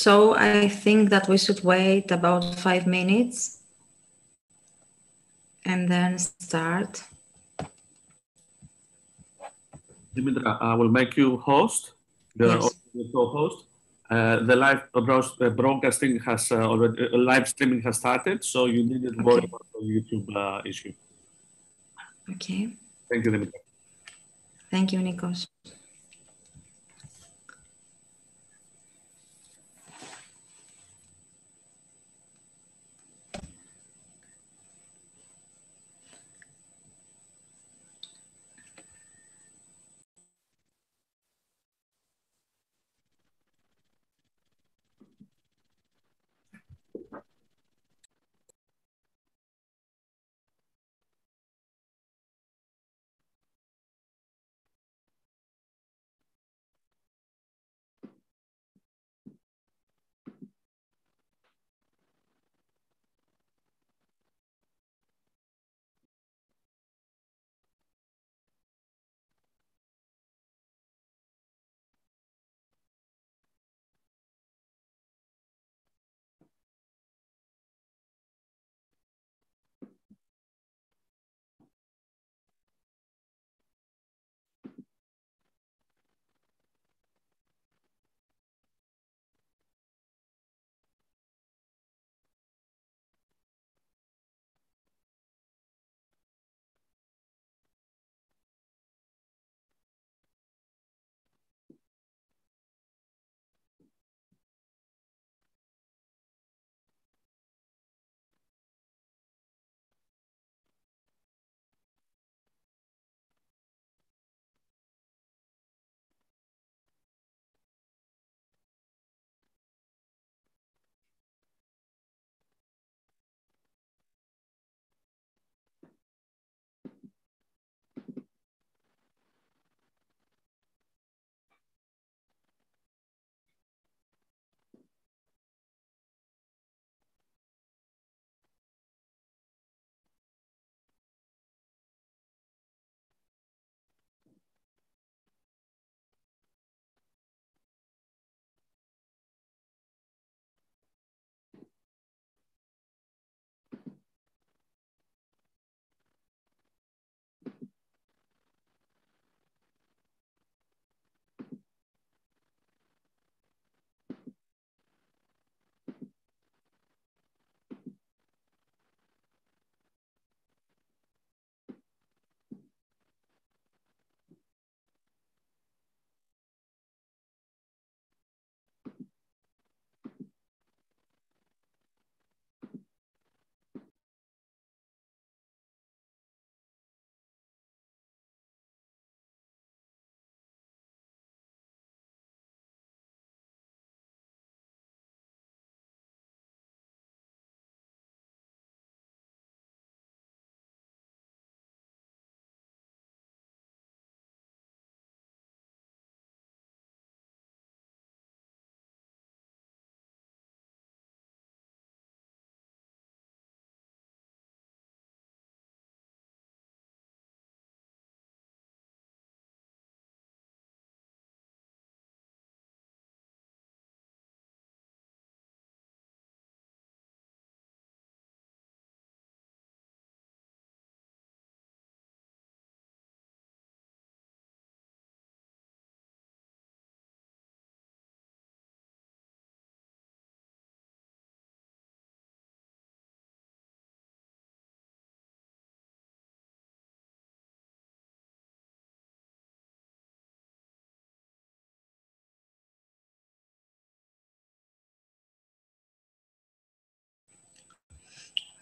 So I think that we should wait about 5 minutes and then start. Dimitra, I will make you host, the co-host. The live broadcasting has already, live streaming has started, so you needn't worry about the YouTube issue. Okay. Thank you, Dimitra. Thank you, Nikos.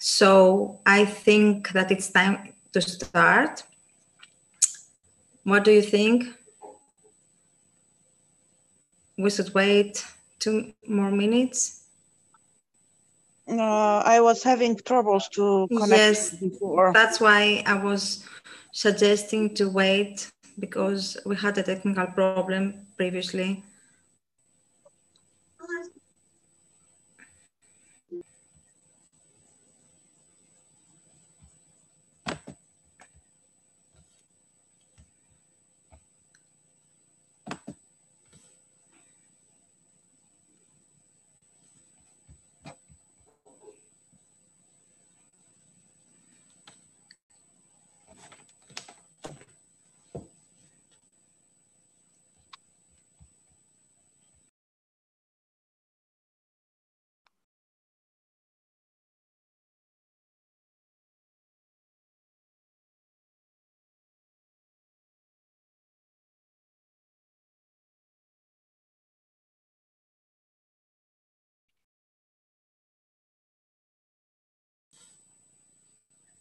So I think that it's time to start. What do you think? We should wait 2 more minutes. I was having troubles to connect before. That's why I was suggesting to wait, because we had a technical problem previously.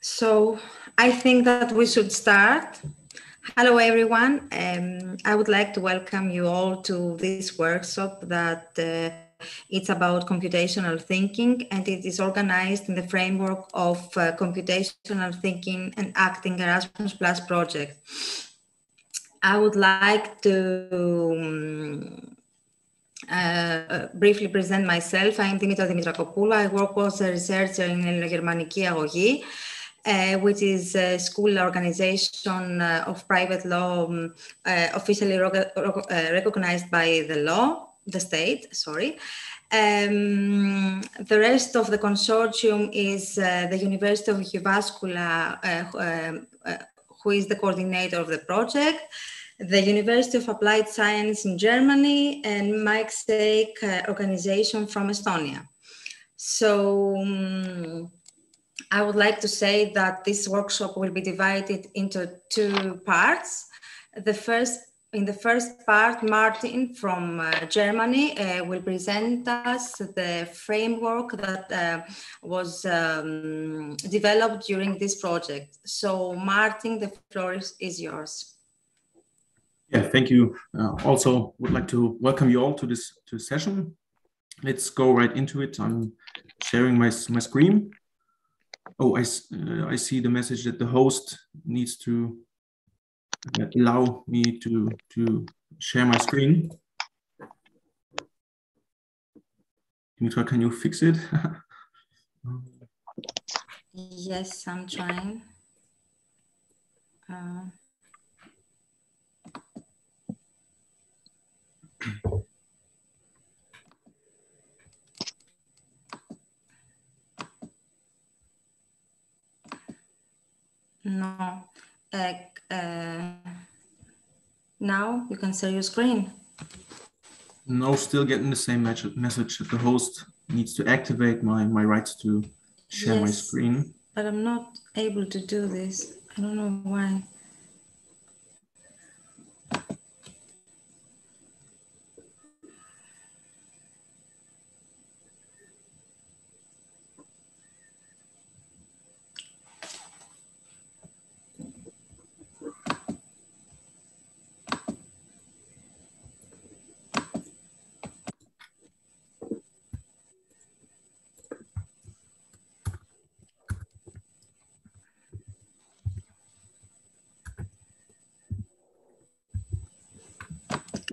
So I think that we should start. Hello, everyone. I would like to welcome you all to this workshop that it's about computational thinking, and it is organized in the framework of computational thinking and acting Erasmus Plus project. I would like to briefly present myself. I am Dimitra Dimitrakopoulou. I work as a researcher in Ελληνογερμανική αγωγή, which is a school organization of private law officially recognized by the state, sorry. The rest of the consortium is the University of Jyväskylä, who is the coordinator of the project, the University of Applied Science in Germany, and Mike Stake organization from Estonia. So I would like to say that this workshop will be divided into two parts. In the first part, Martin from Germany will present us the framework that was developed during this project. So Martin, the floor is yours. Yeah, thank you. Also would like to welcome you all to this session. Let's go right into it. I'm sharing my screen. Oh, I see the message that the host needs to allow me to share my screen. Dimitra, can you fix it? Yes, I'm trying. No. Now you can share your screen. No, still getting the same message that the host needs to activate my rights to share my screen. But I'm not able to do this. I don't know why.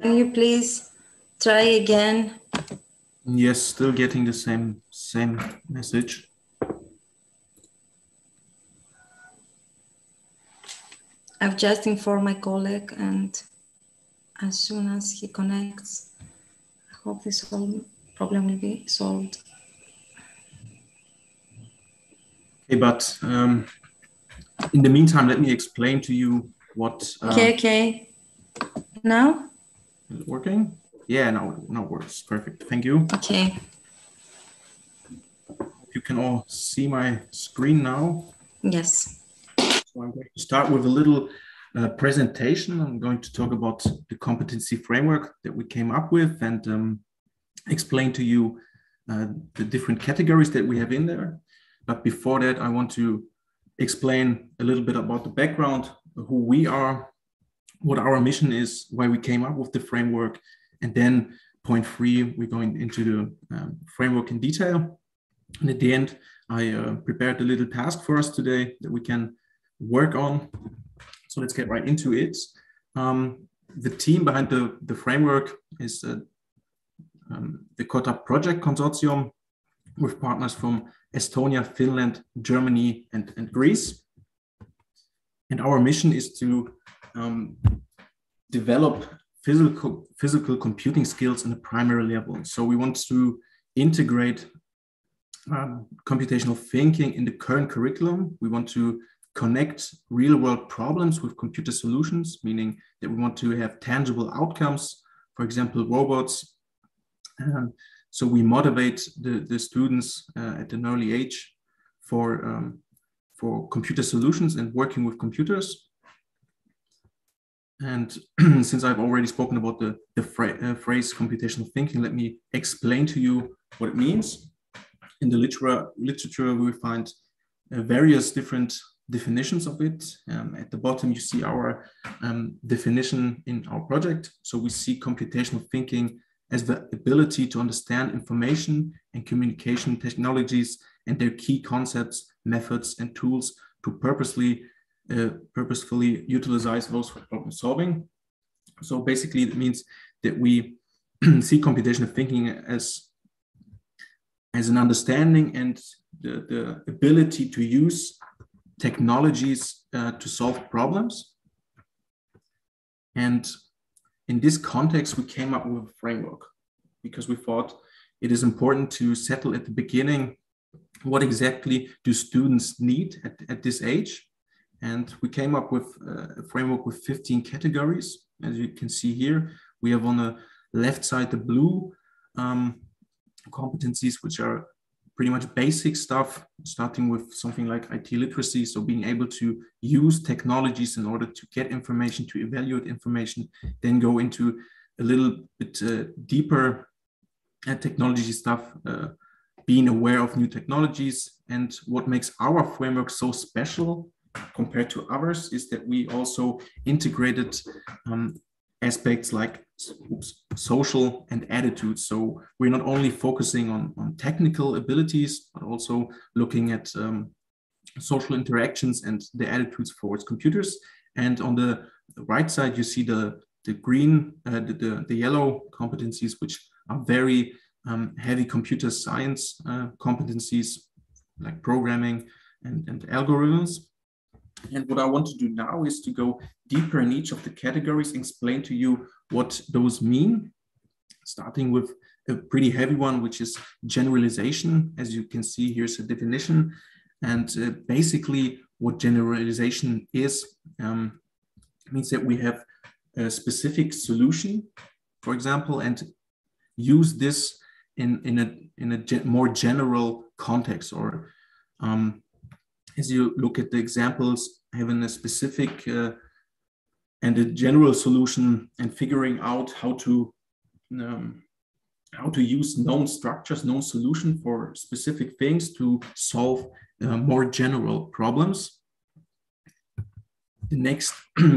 Can you please try again? Yes, still getting the same message. I've just informed my colleague, and as soon as he connects, I hope this whole problem will be solved. Okay, but in the meantime, let me explain to you what. Okay. Now? Is it working? Yeah, now it works. Perfect. Thank you. Okay. You can all see my screen now. Yes. So I'm going to start with a little presentation. I'm going to talk about the competency framework that we came up with and explain to you the different categories that we have in there. But before that, I want to explain a little bit about the background, who we are, what our mission is, why we came up with the framework. And then point 3, we're going into the framework in detail. And at the end, I prepared a little task for us today that we can work on. So let's get right into it. The team behind the framework is the COTA project consortium with partners from Estonia, Finland, Germany, and Greece. And our mission is to develop physical computing skills in a primary level. So we want to integrate computational thinking in the current curriculum. We want to connect real-world problems with computer solutions, meaning that we want to have tangible outcomes, for example, robots. So we motivate the students at an early age for computer solutions and working with computers. And since I've already spoken about the phrase computational thinking, let me explain to you what it means. In the literature, we find various different definitions of it. At the bottom, you see our definition in our project. So we see computational thinking as the ability to understand information and communication technologies and their key concepts, methods, and tools to purposefully utilize those for problem solving. So basically, it means that we see computational thinking as an understanding and the ability to use technologies to solve problems. And in this context, we came up with a framework because we thought it is important to settle at the beginning what exactly do students need at this age. And we came up with a framework with 15 categories. As you can see here, we have on the left side the blue competencies, which are pretty much basic stuff, starting with something like IT literacy. So being able to use technologies in order to get information, to evaluate information, then go into a little bit deeper technology stuff, being aware of new technologies. And what makes our framework so special compared to others is that we also integrated aspects like social and attitudes. So we're not only focusing on technical abilities, but also looking at social interactions and the attitudes towards computers. And on the right side, you see the green, the yellow competencies, which are very heavy computer science competencies like programming and algorithms. And what I want to do now is to go deeper in each of the categories, explain to you what those mean, starting with a pretty heavy one, which is generalization. As you can see, here's a definition. And basically what generalization is, means that we have a specific solution, for example, and use this in a more general context, or as you look at the examples, having a specific and a general solution and figuring out how to use known structures, known solution for specific things to solve more general problems. The next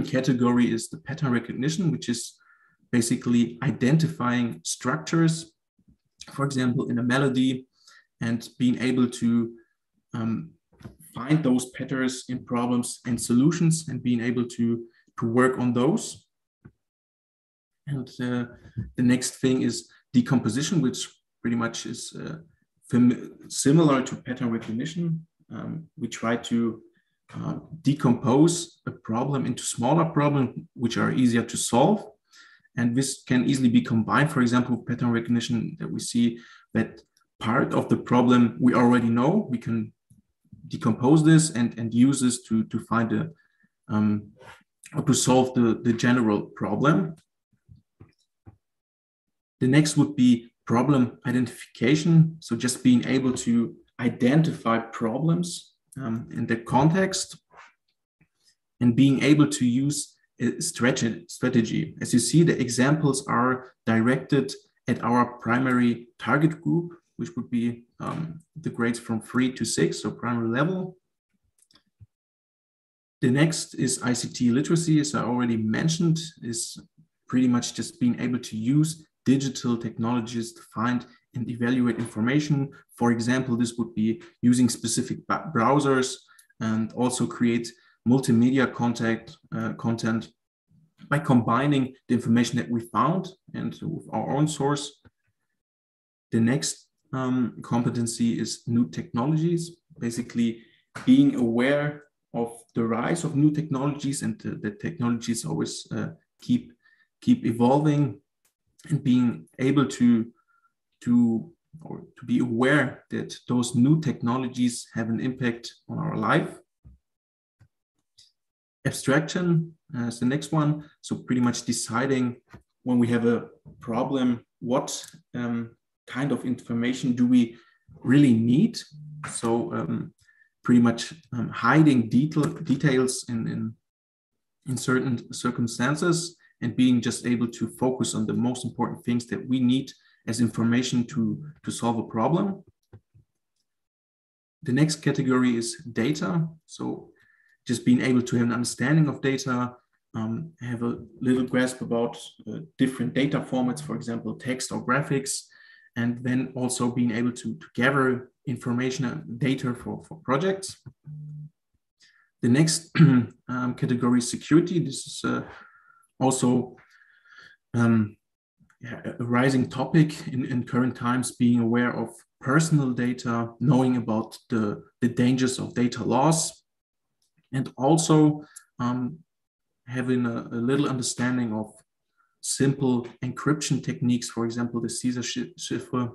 category is the pattern recognition, which is basically identifying structures, for example, in a melody, and being able to find those patterns in problems and solutions and being able to work on those. And the next thing is decomposition, which pretty much is similar to pattern recognition. We try to decompose a problem into smaller problems which are easier to solve. And this can easily be combined, for example, with pattern recognition, that we see that part of the problem we already know. We can decompose this and use this to find or to solve the general problem. The next would be problem identification. So just being able to identify problems in the context and being able to use a strategy. As you see, the examples are directed at our primary target group, which would be the grades from 3 to 6, so primary level. The next is ICT literacy, as I already mentioned, is pretty much just being able to use digital technologies to find and evaluate information. For example, this would be using specific browsers and also create multimedia content by combining the information that we found and with our own source. The next competency is new technologies, basically being aware of the rise of new technologies, and the technologies always keep evolving, and being able to be aware that those new technologies have an impact on our life. Abstraction is the next one. So pretty much deciding when we have a problem, what kind of information do we really need? So pretty much hiding details in certain circumstances, and being just able to focus on the most important things that we need as information to solve a problem. The next category is data. So just being able to have an understanding of data, have a little grasp about different data formats, for example, text or graphics, and then also being able to gather information and data for projects. The next category is security. This is also a rising topic in current times, being aware of personal data, knowing about the dangers of data loss, and also having a little understanding of simple encryption techniques, for example, the Caesar cipher.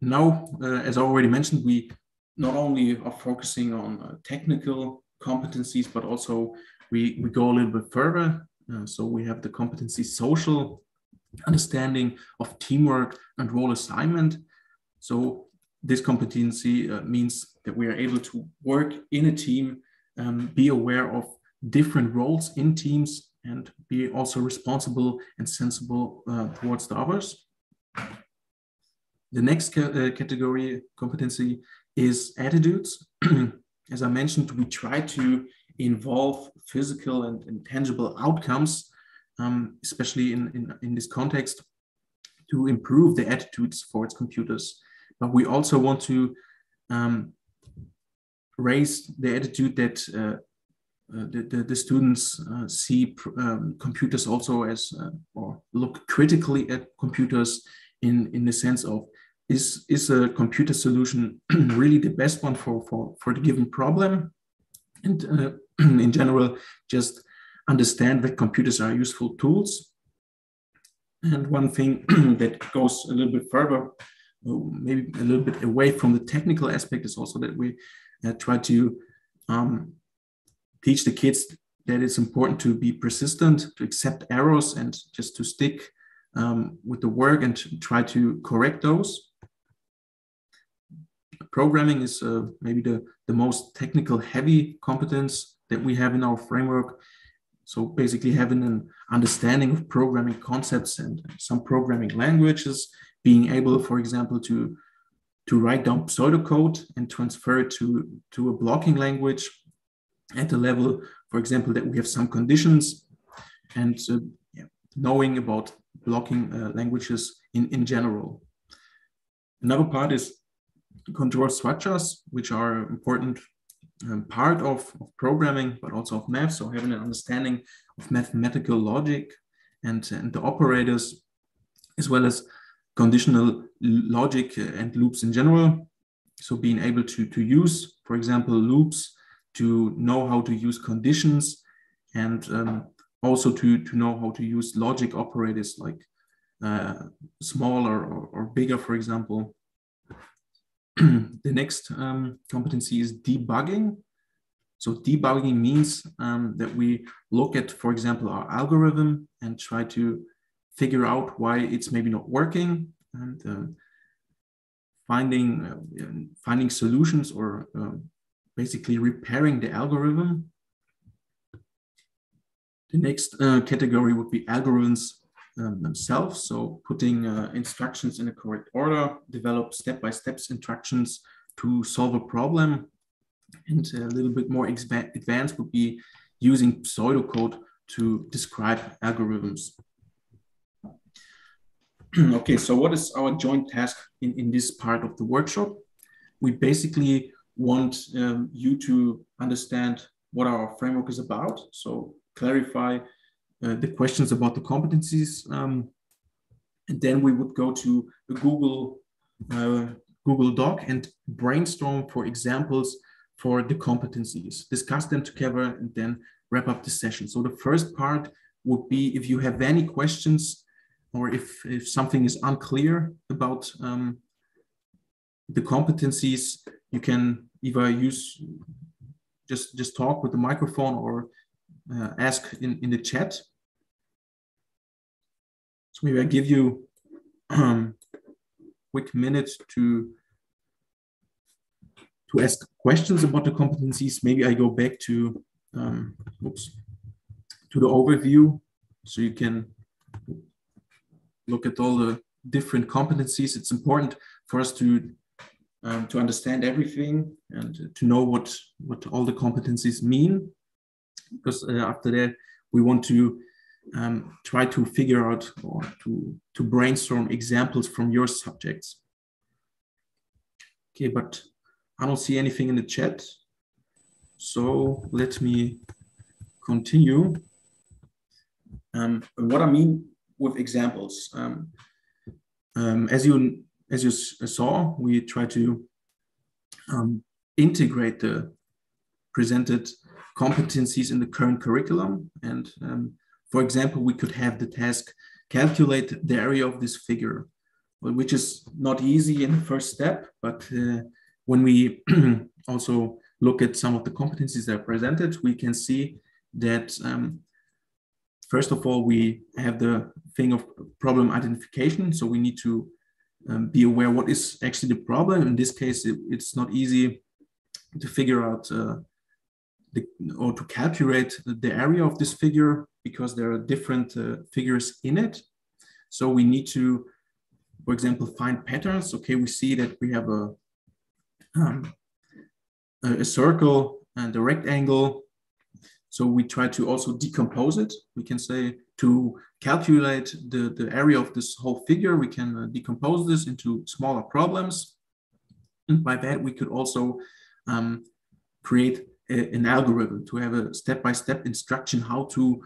Now, as I already mentioned, we not only are focusing on technical competencies, but also we go a little bit further. So we have the competency social understanding of teamwork and role assignment. So this competency means that we are able to work in a team, be aware of different roles in teams, and be also responsible and sensible towards the others. The next category competency is attitudes. As I mentioned, we try to involve physical and tangible outcomes, especially in this context, to improve the attitudes towards computers. But we also want to raise the attitude that the students see computers also as, or look critically at computers in the sense of, is a computer solution really the best one for the given problem? And in general, just understand that computers are useful tools. And one thing that goes a little bit further, maybe a little bit away from the technical aspect, is also that we try to teach the kids that it's important to be persistent, to accept errors, and just to stick with the work and try to correct those. Programming is maybe the most technical heavy competence that we have in our framework. So basically having an understanding of programming concepts and some programming languages, being able, for example, to write down pseudocode and transfer it to a blocking language at the level, for example, that we have some conditions, and knowing about blocking languages in general. Another part is control structures, which are important part of programming, but also of math. So having an understanding of mathematical logic and the operators, as well as conditional logic and loops in general. So being able to use, for example, loops, to know how to use conditions, and also to know how to use logic operators like smaller or bigger, for example. The next competency is debugging. So debugging means that we look at, for example, our algorithm and try to figure out why it's maybe not working, and finding solutions, or basically repairing the algorithm. The next category would be algorithms themselves. So putting instructions in the correct order, develop step-by-step instructions to solve a problem. And a little bit more advanced would be using pseudocode to describe algorithms. Okay, so what is our joint task in this part of the workshop? We basically want you to understand what our framework is about. So clarify the questions about the competencies. And then we would go to the Google Doc and brainstorm for examples for the competencies, discuss them together, and then wrap up the session. So the first part would be, if you have any questions, or if something is unclear about the competencies, you can either use, just talk with the microphone, or ask in the chat. So maybe I give you a quick minute to ask questions about the competencies. Maybe I go back to the overview, so you can look at all the different competencies. It's important for us to to understand everything and to know what all the competencies mean. Because after that, we want to try to figure out or to brainstorm examples from your subjects. Okay, but I don't see anything in the chat. So let me continue. What I mean with examples, as you saw, we try to integrate the presented competencies in the current curriculum. And for example, we could have the task calculate the area of this figure, which is not easy in the first step, but when we also look at some of the competencies that are presented, we can see that first of all, we have the thing of problem identification. So we need to be aware what is actually the problem. In this case, it's not easy to figure out or to calculate the area of this figure because there are different figures in it. So we need to, for example, find patterns. Okay, we see that we have a circle and a rectangle. So we try to also decompose it. We can say to calculate the area of this whole figure, we can decompose this into smaller problems. And by that, we could also create an algorithm to have a step-by-step instruction how to,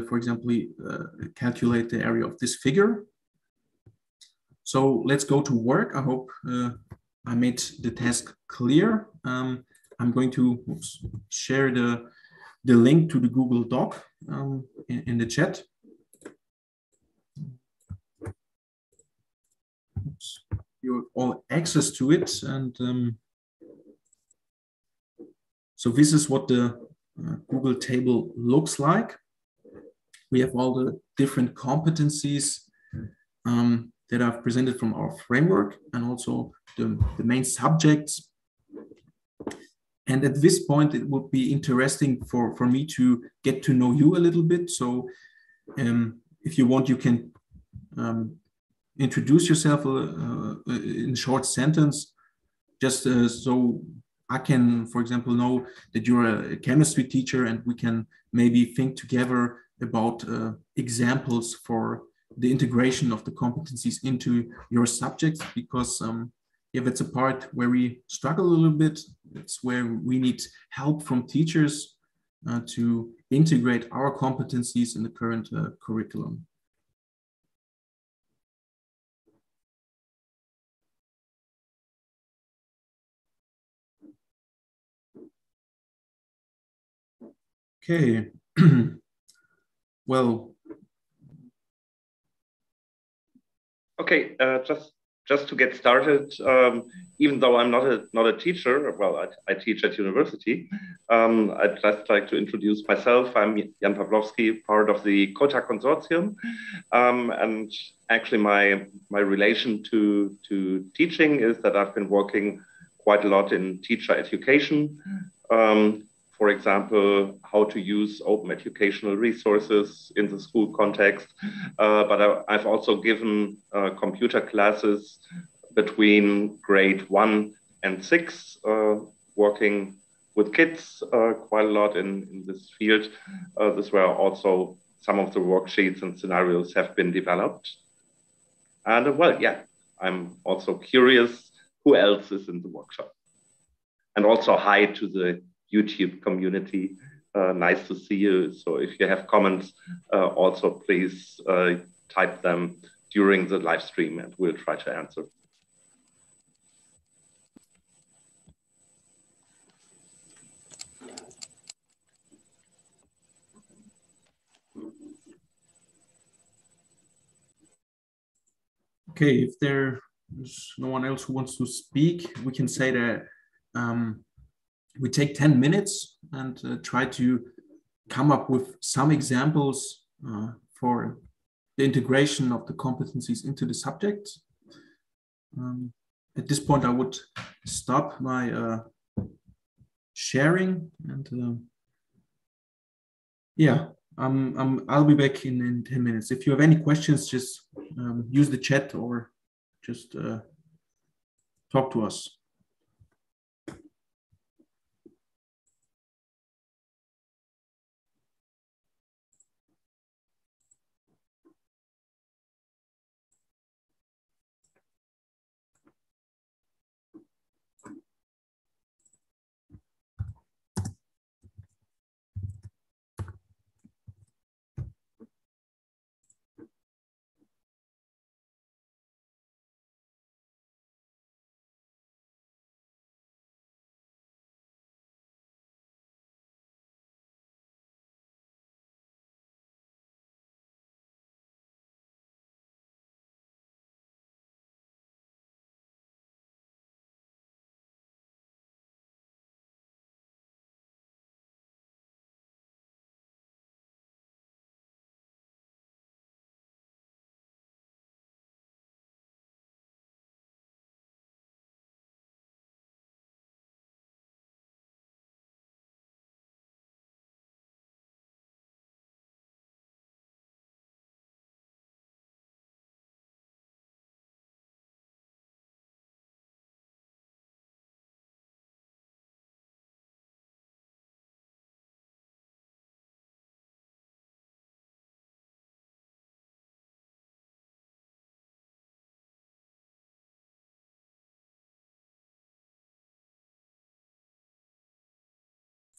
for example, calculate the area of this figure. So let's go to work. I hope I made the task clear. I'm going to share the link to the Google Doc in the chat. You have all access to it. And so this is what the Google table looks like. We have all the different competencies that I've presented from our framework and also the main subjects. And at this point, it would be interesting for me to get to know you a little bit. So if you want, you can introduce yourself in a short sentence, just so I can, for example, know that you're a chemistry teacher and we can maybe think together about examples for the integration of the competencies into your subjects, because yeah, that's a part where we struggle a little bit. It's where we need help from teachers to integrate our competencies in the current curriculum. Okay, well. Okay, just to get started, even though I'm not a teacher, well, I teach at university, I'd just like to introduce myself. I'm Jan Pavlovsky, part of the COTA consortium, and actually my relation to teaching is that I've been working quite a lot in teacher education. For example, how to use open educational resources in the school context. But I've also given computer classes between grade 1 and 6, working with kids quite a lot in this field. This is where also some of the worksheets and scenarios have been developed. And well, yeah, I'm also curious who else is in the workshop. And also hi to the YouTube community. Nice to see you. So if you have comments, also please type them during the live stream and we'll try to answer. Okay, if there's no one else who wants to speak, we can say that we take 10 minutes and try to come up with some examples for the integration of the competencies into the subject. At this point, I would stop my sharing and yeah, I'll be back in 10 minutes. If you have any questions, just use the chat or just talk to us.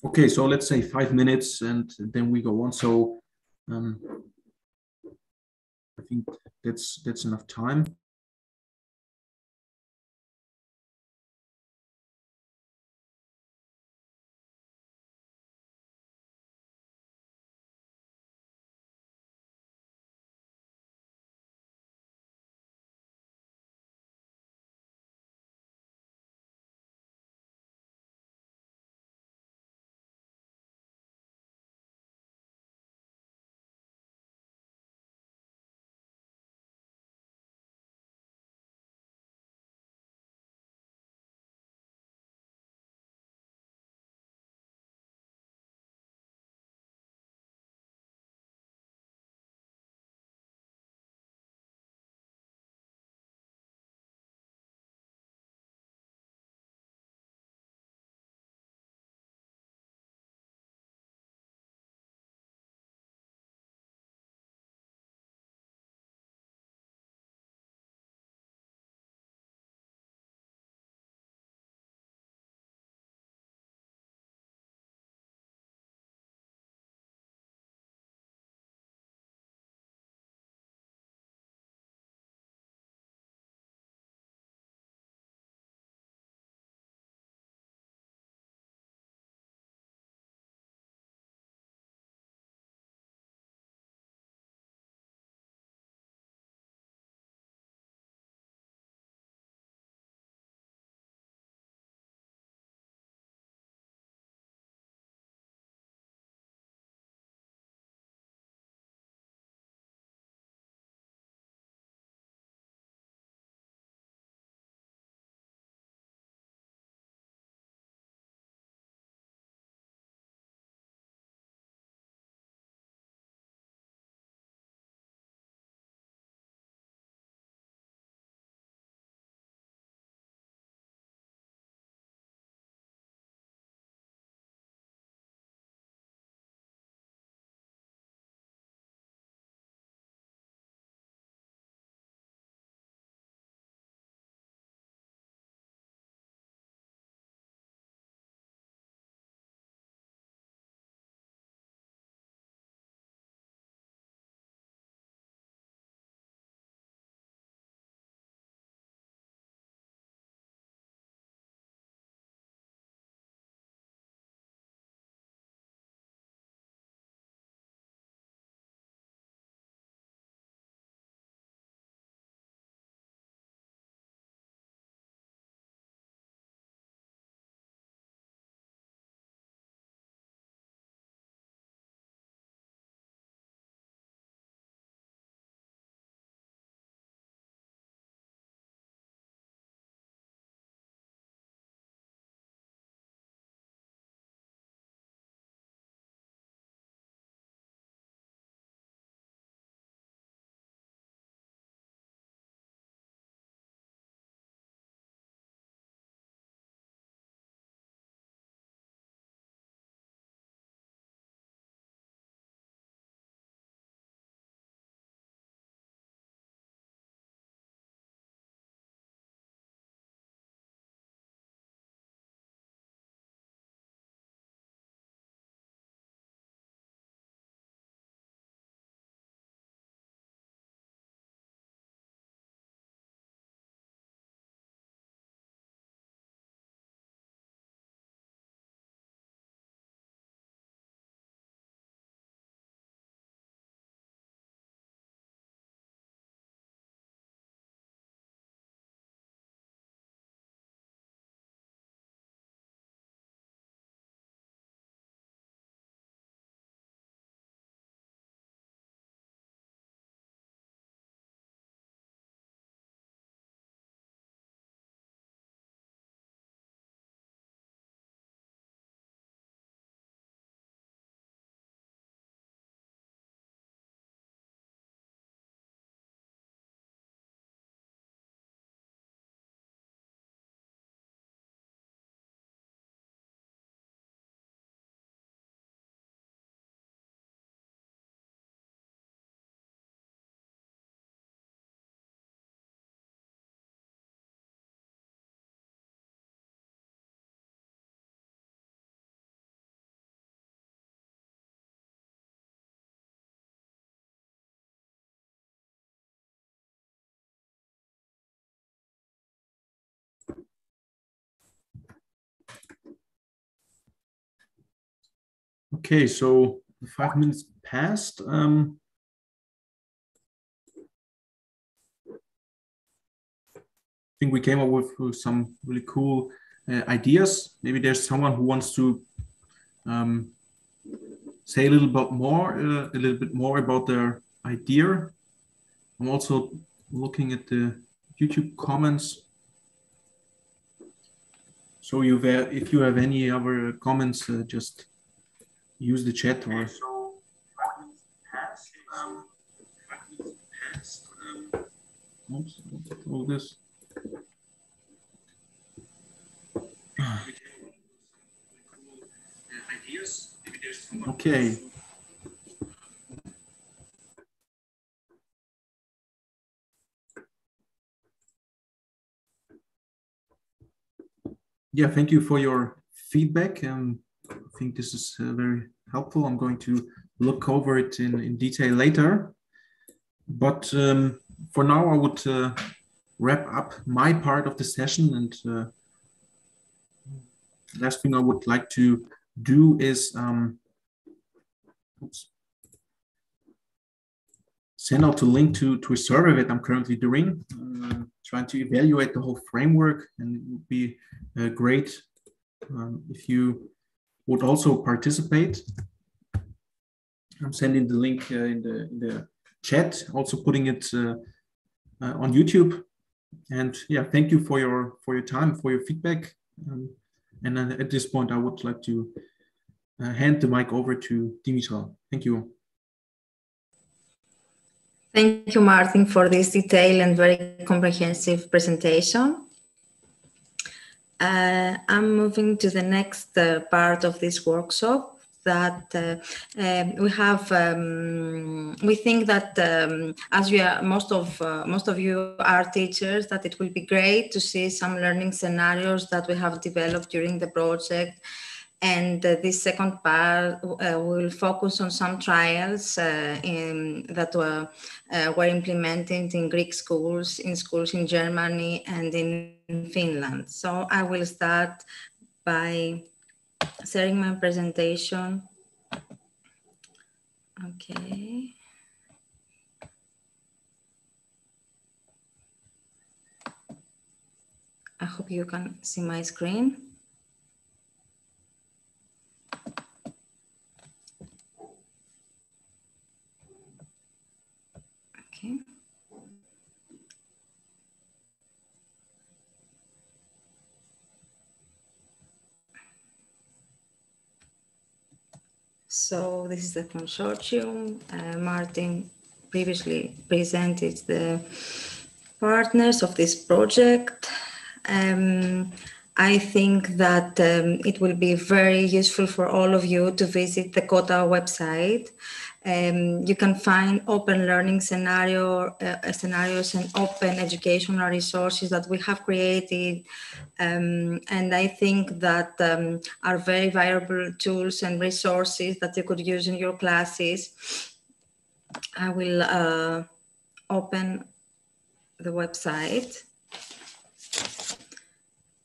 Okay, so let's say 5 minutes and then we go on. So I think that's enough time. Okay, so 5 minutes passed. I think we came up with some really cool ideas. Maybe there's someone who wants to say a little bit more about their idea. I'm also looking at the YouTube comments. So if you have any other comments, just use the chat. Or oops, all this. Okay. Yeah, thank you for your feedback. I think this is very helpful. I'm going to look over it in detail later. But for now, I would wrap up my part of the session. And last thing I would like to do is send out a link to a survey that I'm currently doing, trying to evaluate the whole framework. And it would be great if you would also participate. I'm sending the link in the chat, also putting it on YouTube. And yeah, thank you for your time, for your feedback. And at this point, I would like to hand the mic over to Dimitra. Thank you. Thank you, Martin, for this detailed and very comprehensive presentation. I'm moving to the next part of this workshop that we think that as we are, most of you are teachers, that it will be great to see some learning scenarios that we have developed during the project. And this second part will focus on some trials that were implemented in Greek schools, in schools in Germany and in Finland. So I will start by sharing my presentation. Okay. I hope you can see my screen. Okay. So this is the consortium. Martin previously presented the partners of this project. I think that it will be very useful for all of you to visit the COTA website. You can find open learning scenarios and open educational resources that we have created. And I think that are very valuable tools and resources that you could use in your classes. I will open the website.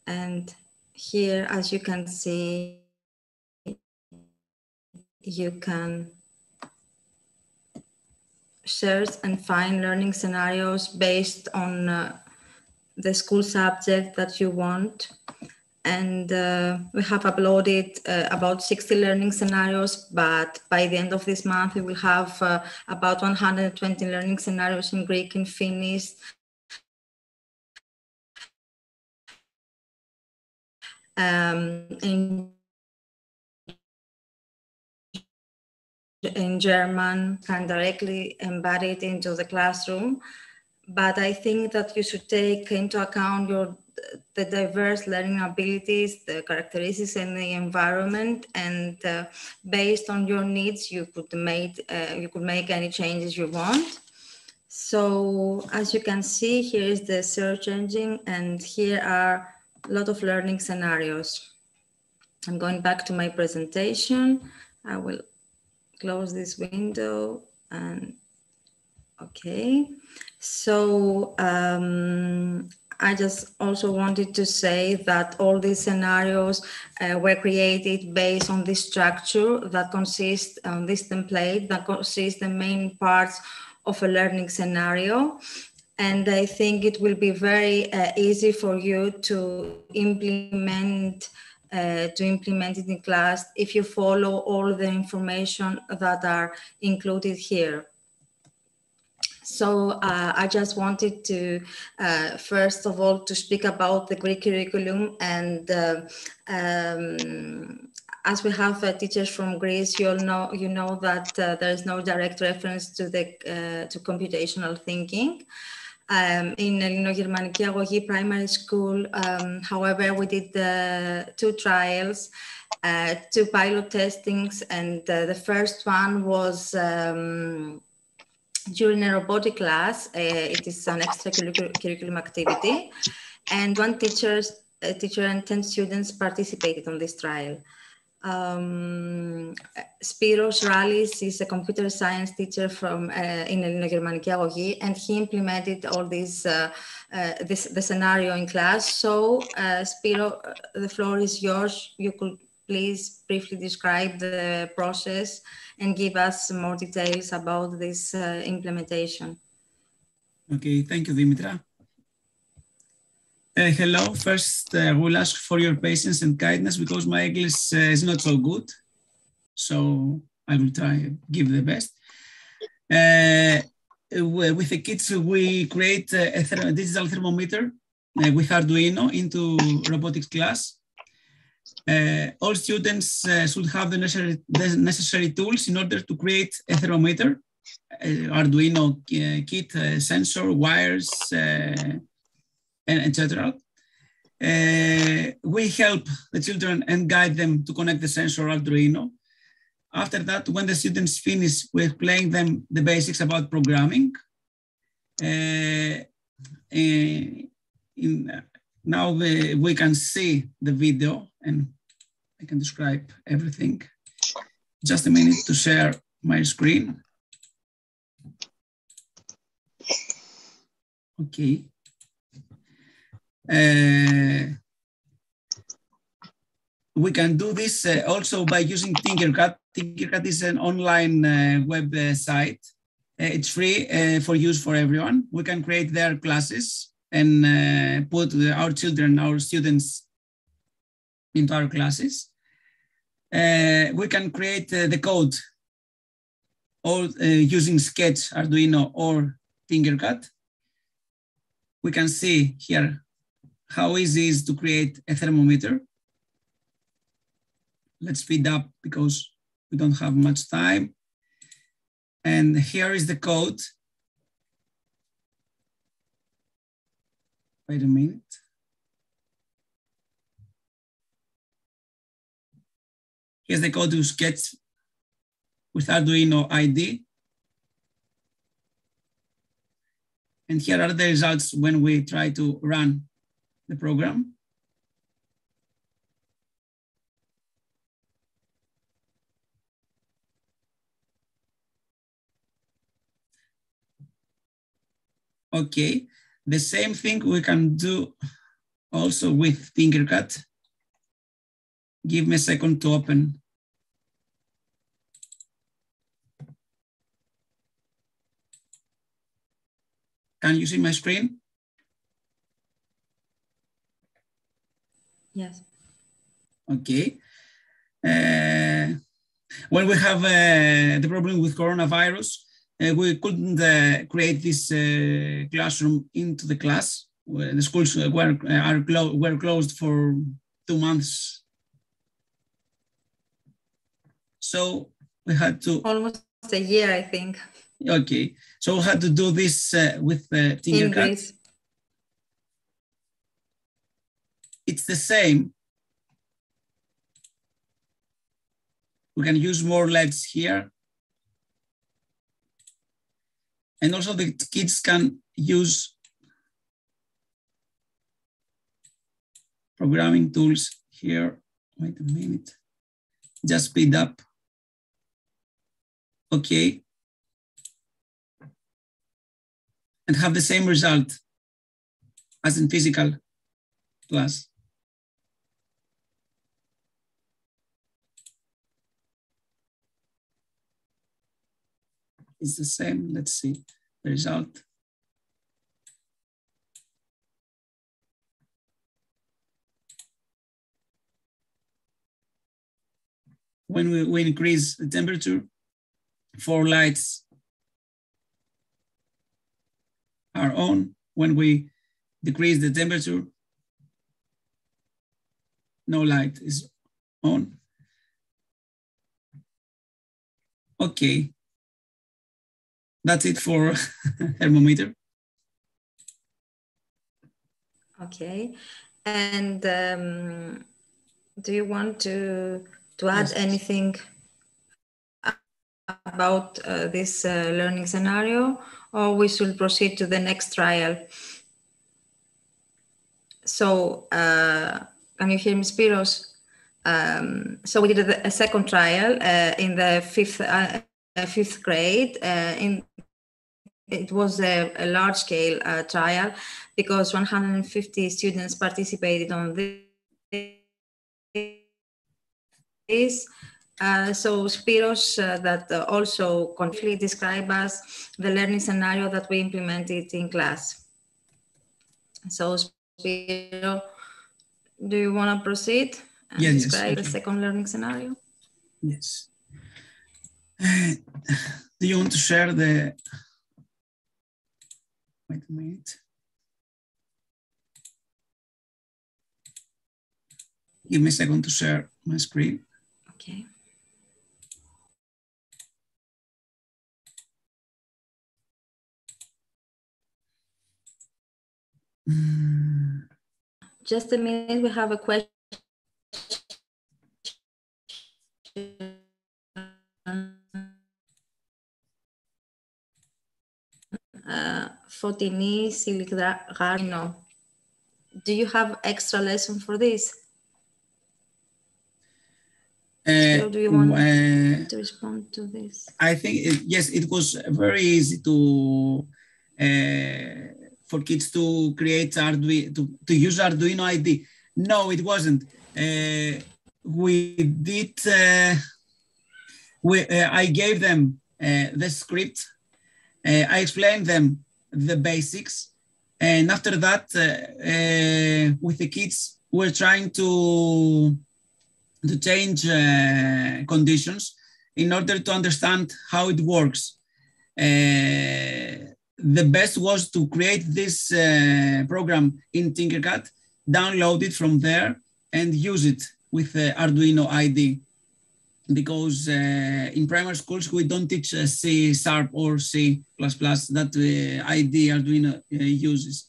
And here, as you can see, you can search and find learning scenarios based on the school subject that you want. And we have uploaded about 60 learning scenarios, but by the end of this month, we will have about 120 learning scenarios in Greek and Finnish. In German, can directly embed it into the classroom. But I think that you should take into account the diverse learning abilities, the characteristics and the environment, and based on your needs, you could make any changes you want. So as you can see, here is the search engine, and here are a lot of learning scenarios. I'm going back to my presentation. I will close this window and okay. So I just also wanted to say that all these scenarios were created based on this structure that consists on this template that consists the main parts of a learning scenario. And I think it will be very easy for you to implement it in class if you follow all the information that are included here. So I just wanted to, first of all, to speak about the Greek curriculum. And as we have teachers from Greece, you know that there is no direct reference to to computational thinking. In Ελληνογερμανική Αγωγή Primary School, however, we did 2 trials, 2 pilot testings, and the first one was during a robotic class. It is an extracurriculum activity, and one teacher and 10 students participated on this trial. Spiros Rallis is a computer science teacher in Ελληνογερμανική Αγωγή, and he implemented all the scenario in class. So, Spiro, the floor is yours. You could please briefly describe the process and give us more details about this implementation. Okay, thank you, Dimitra. Hello, first I will ask for your patience and kindness because my English is not so good. So I will try to give the best. With the kids, we create a digital thermometer with Arduino into robotics class. All students should have the necessary tools in order to create a thermometer, Arduino kit, sensor, wires, etc. We help the children and guide them to connect the sensor Arduino. After that, when the students finish, we explain them the basics about programming. Now we can see the video and I can describe everything. Just a minute to share my screen. Okay. We can do this also by using Tinkercad. Tinkercad is an online website. It's free for use for everyone. We can create their classes and put our children, our students into our classes. We can create the code or using Sketch, Arduino, or Tinkercad. We can see here how easy it is to create a thermometer. Let's speed up because we don't have much time. And here is the code. Wait a minute. Here's the code to Sketch with Arduino ID. And here are the results when we try to run the program. Okay, the same thing we can do also with Tinkercad. Give me a second to open. Can you see my screen? Yes. Okay. When we have the problem with coronavirus, we couldn't create this classroom into the class. The schools were closed for 2 months. So we had to... Almost a year, I think. Okay, so we had to do this with Tinkercad. It's the same. We can use more LEDs here. And also the kids can use programming tools here. Wait a minute, just speed up. Okay. And have the same result. as in physical class. It's the same. Let's see the result. When we increase the temperature, 4 lights are on. When we decrease the temperature, no light is on. Okay. That's it for thermometer. Okay. And do you want to add anything about this learning scenario, or we should proceed to the next trial? So can you hear me, Spiros? So we did a second trial in the fifth grade. It was a large-scale trial because 150 students participated on this. So Spiros that also completely describe us the learning scenario that we implemented in class. So Spiros, do you want to proceed and describe the second learning scenario? Yes. Do you want to share the... Wait a minute. Give me a second to share my screen. Okay. Just a minute, we have a question. Fotini Siligarino. Do you have extra lesson for this? So do you want to respond to this? I think, yes, it was very easy to for kids to create Arduino, to use Arduino ID. No, it wasn't. We did, I gave them the script. I explained them the basics. And after that, with the kids, we're trying to change conditions in order to understand how it works. The best was to create this program in Tinkercad, download it from there, and use it with Arduino ID. Because in primary schools, we don't teach C# or C++ that ID Arduino uses.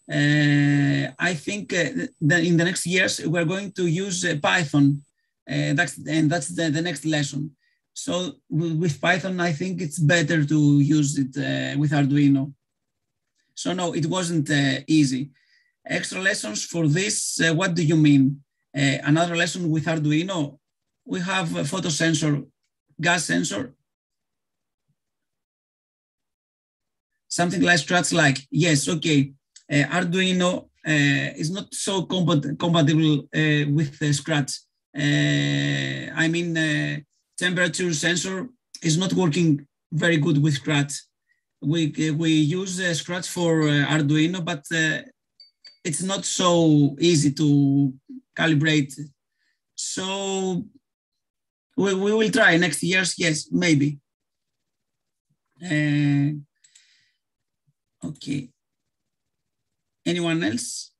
I think that in the next years, we're going to use Python. That's the next lesson. So with Python, I think it's better to use it with Arduino. So no, it wasn't easy. Extra lessons for this, what do you mean? Another lesson with Arduino? We have a photo sensor, gas sensor. Something like Scratch like, yes, okay. Arduino is not so compatible with Scratch. I mean, temperature sensor is not working very good with Scratch. We use Scratch for Arduino, but it's not so easy to calibrate. So we will try next years, yes, maybe. Okay. Anyone else?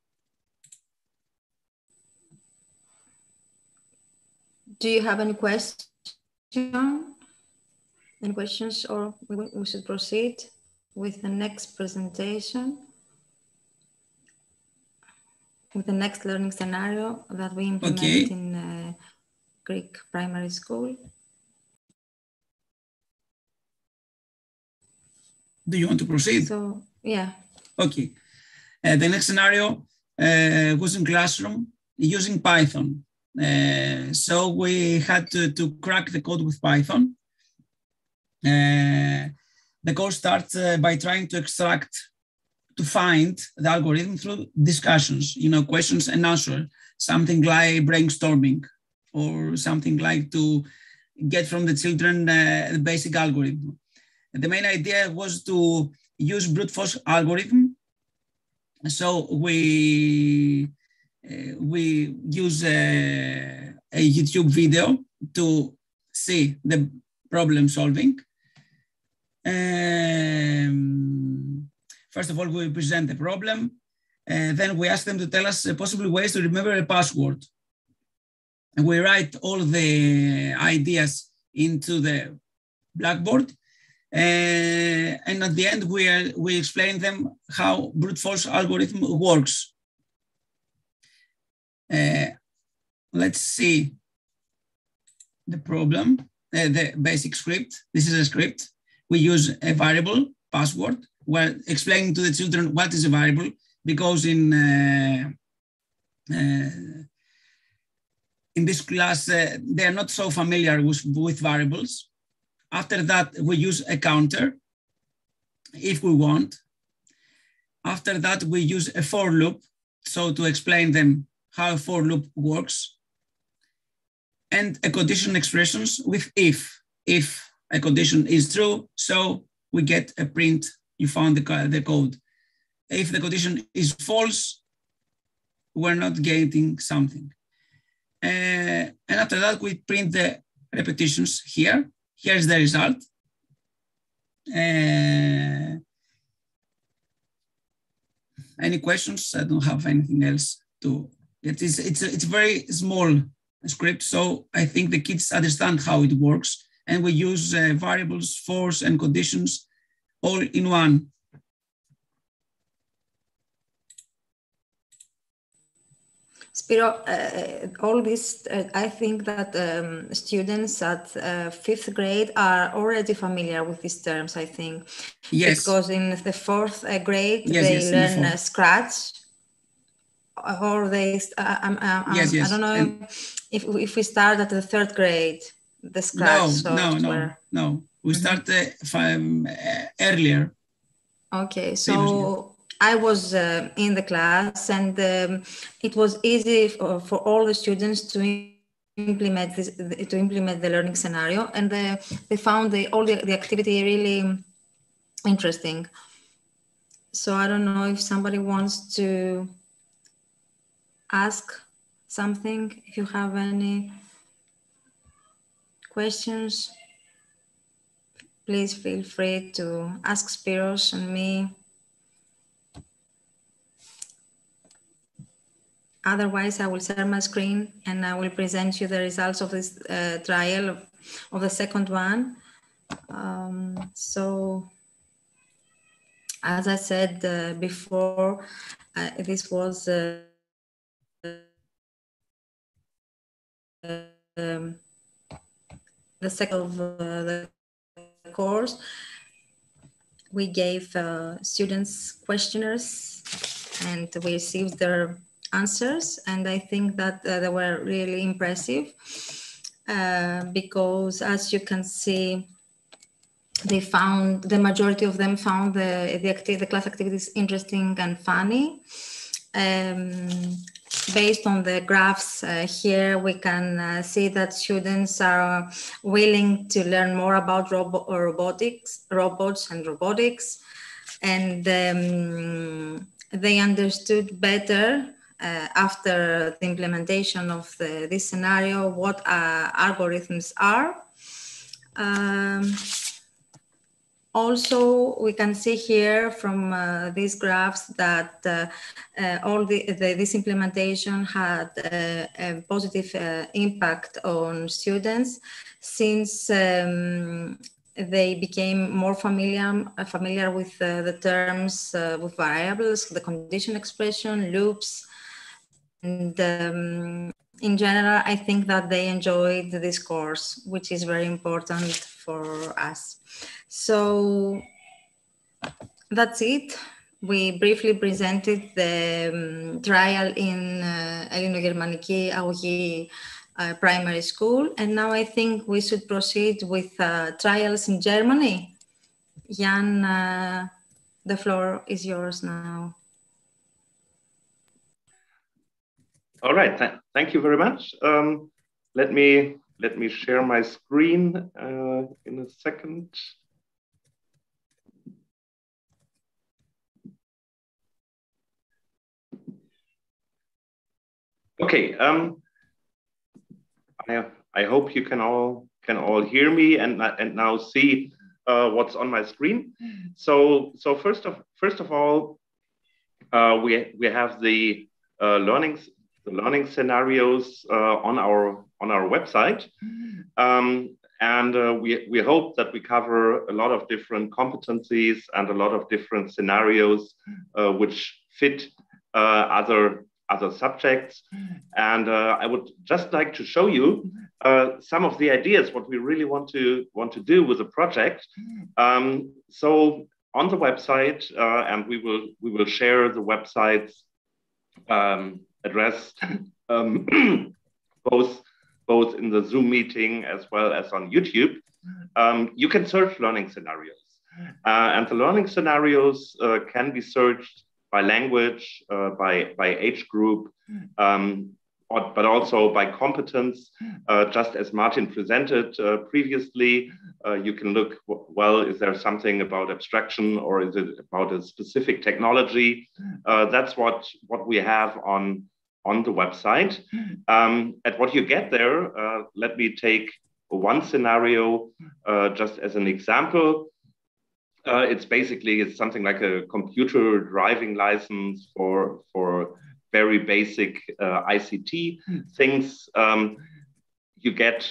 Do you have any questions? Any questions, or we should proceed with the next presentation, with the next learning scenario that we implement in Greek primary school? Do you want to proceed? So, yeah. Okay. The next scenario was in classroom using Python. So we had to crack the code with Python. The code starts by trying to extract to find the algorithm through discussions, questions and answers, something like brainstorming, or something like to get from the children the basic algorithm. And the main idea was to use brute force algorithm. So we use a YouTube video to see the problem solving. First of all, we present the problem. Then we ask them to tell us possible ways to remember a password. And we write all the ideas into the blackboard. And at the end, we explain them how brute force algorithm works. Let's see the problem, the basic script. This is a script. We use a variable password. We're explaining to the children what is a variable, because in this class, they are not so familiar with variables. After that, we use a counter if we want. After that, we use a for loop, so to explain them how a for loop works. And a condition expressions with if. If a condition is true, so we get a print, you found the code. If the condition is false, we're not getting something. And after that, we print the repetitions here. Here's the result. Any questions? I don't have anything else to. It's a very small script, so I think the kids understand how it works. And we use variables, fors, and conditions all in one. Spiro, all this, I think that students at 5th grade are already familiar with these terms, I think. Yes. Because in the 4th grade, yes, they yes, learn Scratch. Or they, yes, yes. I don't know if we start at the 3rd grade, the Scratch software. No. We start earlier. Okay, so I was in the class, and it was easy for all the students to implement this, to implement the learning scenario, and they found all the activity really interesting. So I don't know if somebody wants to ask something, if you have any questions, please feel free to ask Spiros and me. Otherwise, I will share my screen and I will present you the results of this trial of the second one. So, as I said before, this was the second of the course. We gave students questionnaires and we received their answers, and I think that they were really impressive because, as you can see, the majority of them found the class activities interesting and funny. Based on the graphs here, we can see that students are willing to learn more about robots and robotics, and they understood better after the implementation of this scenario what algorithms are. Also, we can see here from these graphs that this implementation had a positive impact on students, since they became more familiar with the terms with variables, the condition expression, loops, and in general, I think that they enjoyed this course, which is very important for us. So that's it. We briefly presented the trial in Ελληνογερμανική Αγωγή primary school, and now I think we should proceed with trials in Germany. Jan, The floor is yours now. All right, thank you very much. Let me share my screen in a second. Okay. I hope you can all hear me and now see what's on my screen. So first of all, we have the learning scenarios on our website, and we hope that we cover a lot of different competencies and a lot of different scenarios which fit other subjects. And I would just like to show you some of the ideas what we really want to do with the project. So on the website, and we will share the website's address both in the Zoom meeting as well as on YouTube. You can search learning scenarios, and the learning scenarios can be searched by language, by age group, but also by competence. Just as Martin presented previously, you can look, well, is there something about abstraction or is it about a specific technology? That's what we have on the website. And what you get there, let me take one scenario just as an example. It's something like a computer driving license for very basic ICT things. You get,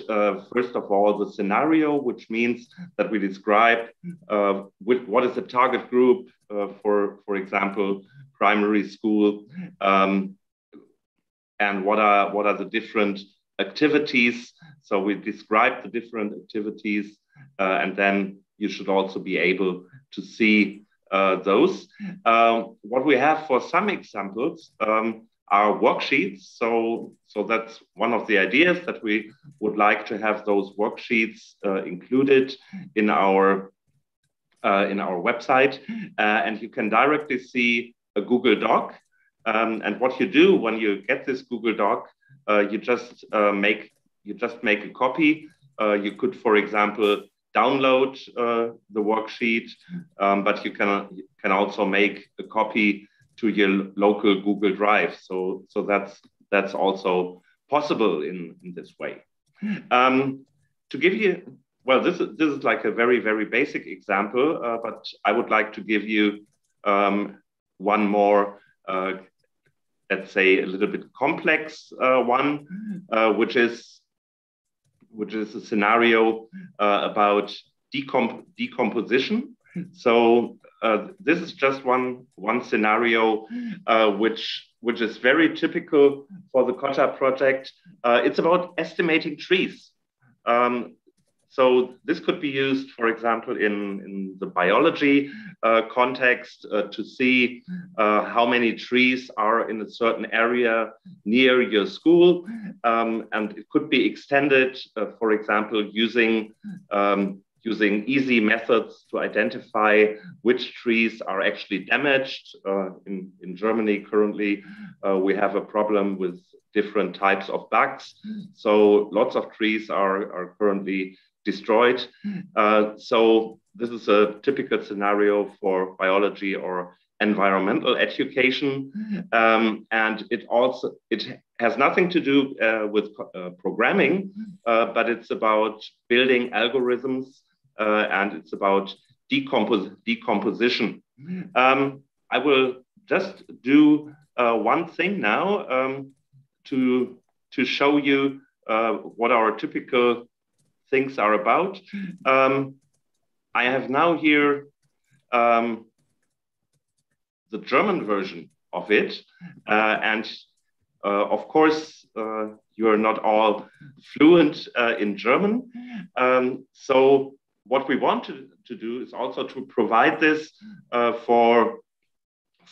first of all, the scenario, which means that we describe what is the target group for example, primary school, and what are the different activities. So we describe the different activities, and then you should also be able to see those. What we have for some examples are worksheets. So that's one of the ideas, that we would like to have those worksheets included in our website, and you can directly see a Google Doc. And what you do when you get this Google Doc, you just make a copy. You could, for example, download the worksheet, but you can also make a copy to your local Google Drive. So that's also possible in this way. To give you, well, this is like a very, very basic example, but I would like to give you one more, let's say, a little bit complex one, which is a scenario about decomposition. So this is just one scenario which is very typical for the Kotta project. It's about estimating trees. So this could be used, for example, in the biology context to see how many trees are in a certain area near your school. And it could be extended, for example, using easy methods to identify which trees are actually damaged. In Germany currently, we have a problem with different types of bugs. So lots of trees are currently destroyed. So this is a typical scenario for biology or environmental education. And it has nothing to do with programming, but it's about building algorithms, and it's about decomposition. I will just do one thing now to show you what our typical things are about. I have now here the German version of it, and of course you are not all fluent in German. So what we want to do is also to provide this for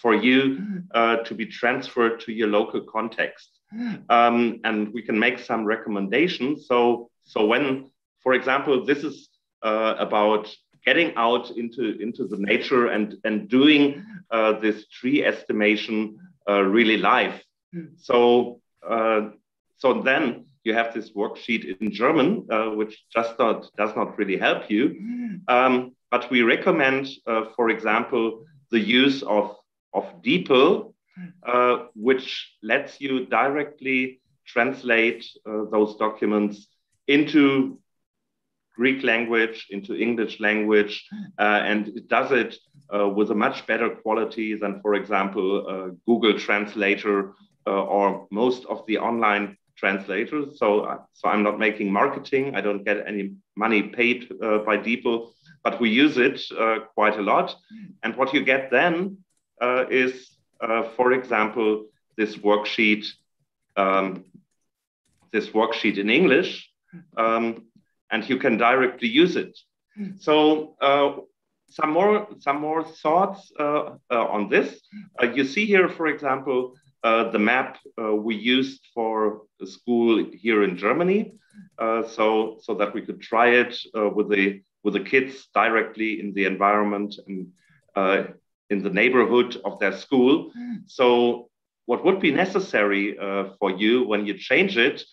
you to be transferred to your local context, and we can make some recommendations. So when, for example, this is about getting out into the nature and doing this tree estimation really live. So then you have this worksheet in German, which just does not really help you. But we recommend, for example, the use of DeepL, which lets you directly translate those documents into Greek language, into English language, and it does it with a much better quality than, for example, Google Translator or most of the online translators. So I'm not making marketing. I don't get any money paid by DeepL, but we use it quite a lot. And what you get then is, for example, this worksheet in English, and you can directly use it. So some more thoughts on this. You see here, for example, the map we used for a school here in Germany, so that we could try it with the kids directly in the environment and in the neighborhood of their school. So what would be necessary for you when you change it,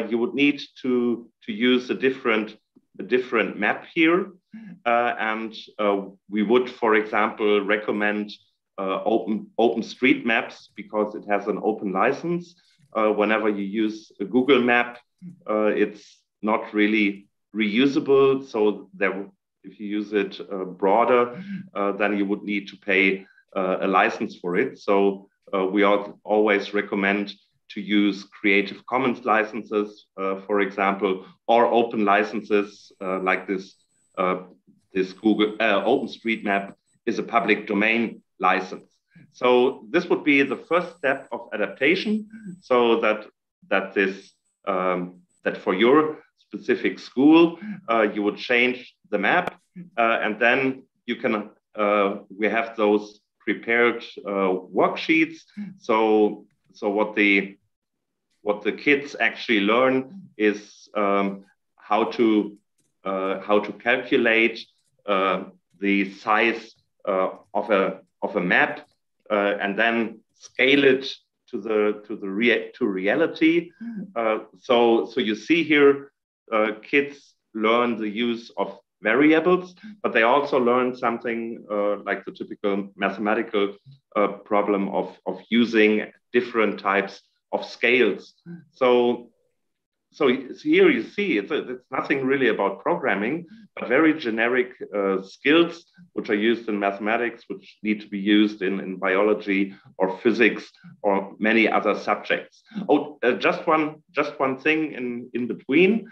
you would need to use a different map here, and we would, for example, recommend OpenStreetMaps because it has an open license. Whenever you use a Google map, it's not really reusable. So if you use it broader, then you would need to pay a license for it. So we always recommend to use Creative Commons licenses, for example, or open licenses like this Google OpenStreetMap is a public domain license. So this would be the first step of adaptation, so that for your specific school you would change the map, and then you can we have those prepared worksheets. So what the kids actually learn is how to calculate the size of a map and then scale it to reality. So you see here, kids learn the use of variables, but they also learn something like the typical mathematical problem of using different types of scales. So here you see it's nothing really about programming, but very generic skills which are used in mathematics, which need to be used in biology or physics or many other subjects. Just one thing in between.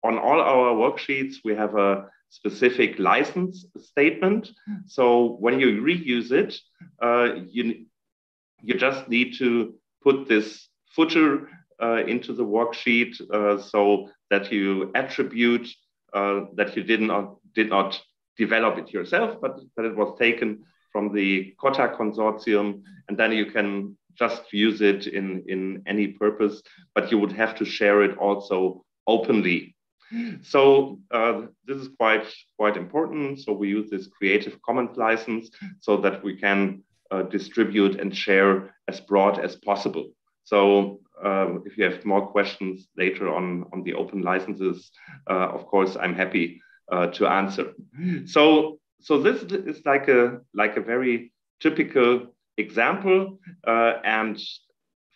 On all our worksheets, we have a specific license statement. So when you reuse it, you just need to put this footer into the worksheet so that you attribute that you did not develop it yourself, but that it was taken from the COTA consortium, and then you can just use it in any purpose, but you would have to share it also openly. So this is quite important. So we use this Creative Commons license so that we can distribute and share as broad as possible. So if you have more questions later on the open licenses, of course, I'm happy to answer. So this is like a very typical example. And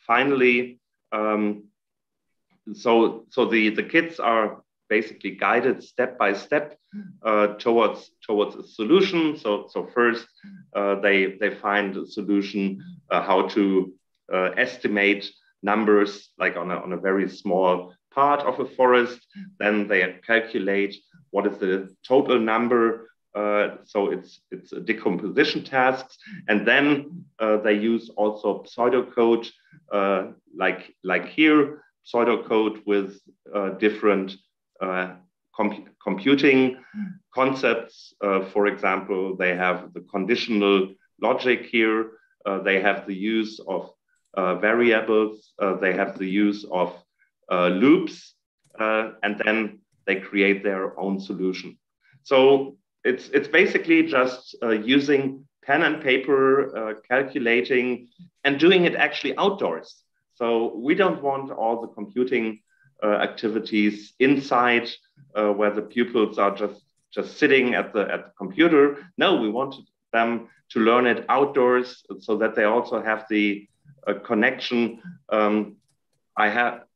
finally, so the kids are basically guided step by step towards a solution. So first they find a solution how to estimate numbers like on a very small part of a forest. Then they calculate what is the total number. So it's a decomposition tasks, and then they use also pseudocode like here, pseudocode with different computing concepts. For example, they have the conditional logic here. They have the use of variables. They have the use of loops, and then they create their own solution. So it's basically just using pen and paper, calculating, and doing it actually outdoors. So we don't want all the computing activities inside where the pupils are just sitting at the computer. No, we want them to learn it outdoors so that they also have the connection.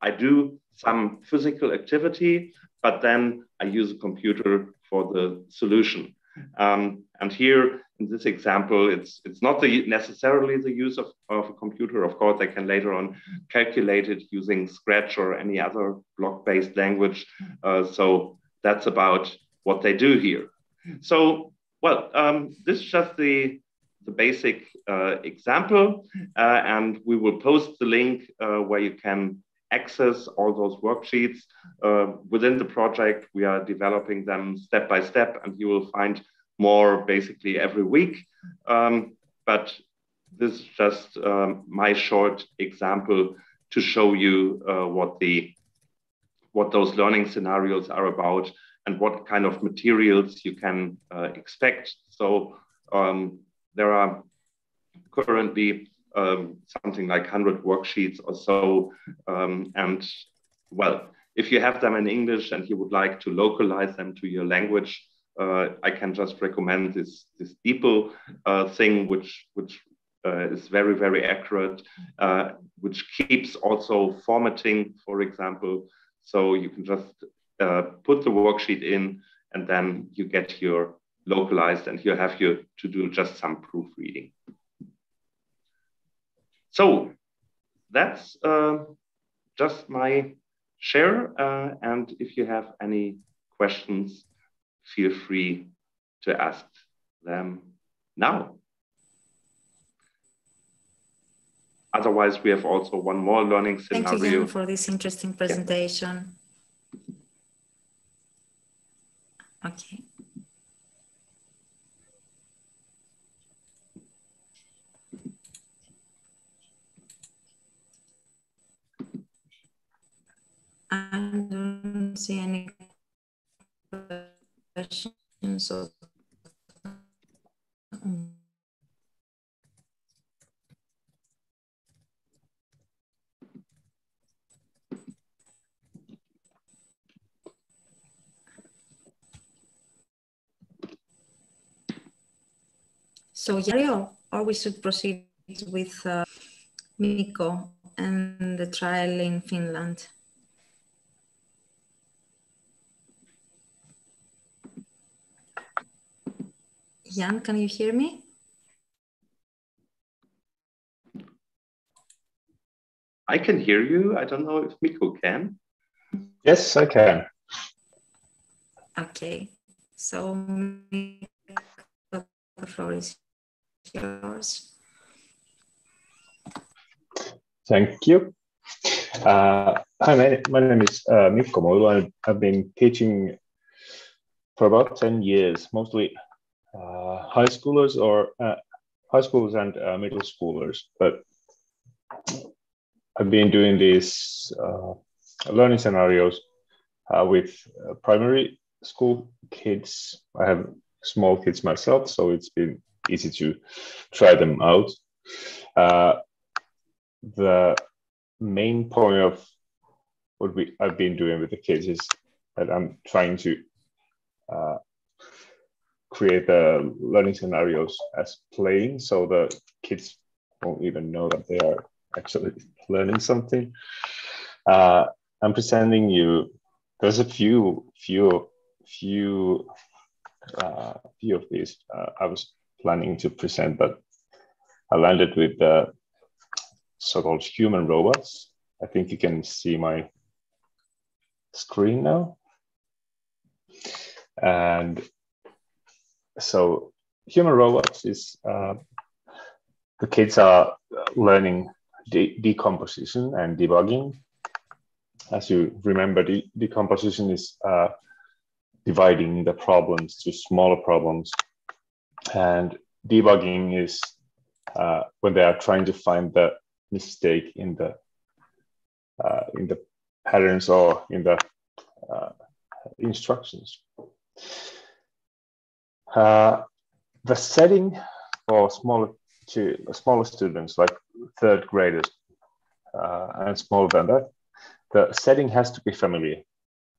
I do some physical activity, but then I use a computer for the solution. And here in this example, it's not necessarily the use of a computer. Of course, I can later on calculate it using Scratch or any other block-based language. So that's about what they do here. So, well, this is just the basic example, and we will post the link where you can access all those worksheets within the project. We are developing them step by step, and you will find more basically every week. But this is just my short example to show you what those learning scenarios are about and what kind of materials you can expect. So there are currently something like 100 worksheets or so. And well, if you have them in English and you would like to localize them to your language, I can just recommend this DeepL thing, which is very, very accurate, which keeps also formatting, for example. So you can just put the worksheet in, and then you get your localized, and you have to do just some proofreading. So that's just my share. And if you have any questions, feel free to ask them now. Otherwise, we have also one more learning scenario. Thank you again for this interesting presentation. Yeah. Okay. I don't see any questions. So, Yario, or we should proceed with Mikko and the trial in Finland. Jan, can you hear me? I can hear you. I don't know if Mikko can. Yes, I can. Okay. So, the floor is yours. Thank you. Hi, my name is Mikko Moilu. I've been teaching for about 10 years, mostly high schoolers and middle schoolers. But I've been doing these learning scenarios with primary school kids. I have small kids myself, so it's been easy to try them out. The main point of what I've been doing with the kids is that I'm trying to create the learning scenarios as playing, so the kids won't even know that they are actually learning something. I'm presenting you. There's a few of these I was planning to present, but I landed with the so-called human robots. I think you can see my screen now. And so human robots is the kids are learning decomposition and debugging. As you remember, decomposition is dividing the problems to smaller problems, and debugging is when they are trying to find the mistake in the patterns or in the instructions. The setting for smaller students, like third graders and smaller than that, the setting has to be familiar.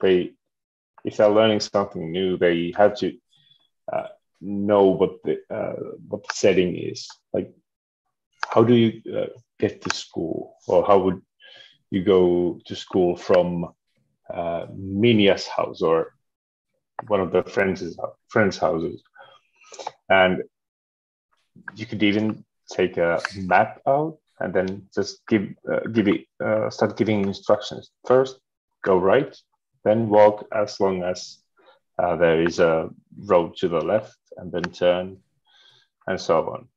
If they're learning something new, they have to know what the setting is. Like, how do you get to school, or how would you go to school from Minya's house or one of the friends' houses? And you could even take a map out and then just start giving instructions. First, go right, then walk as long as there is a road to the left, and then turn, and so on.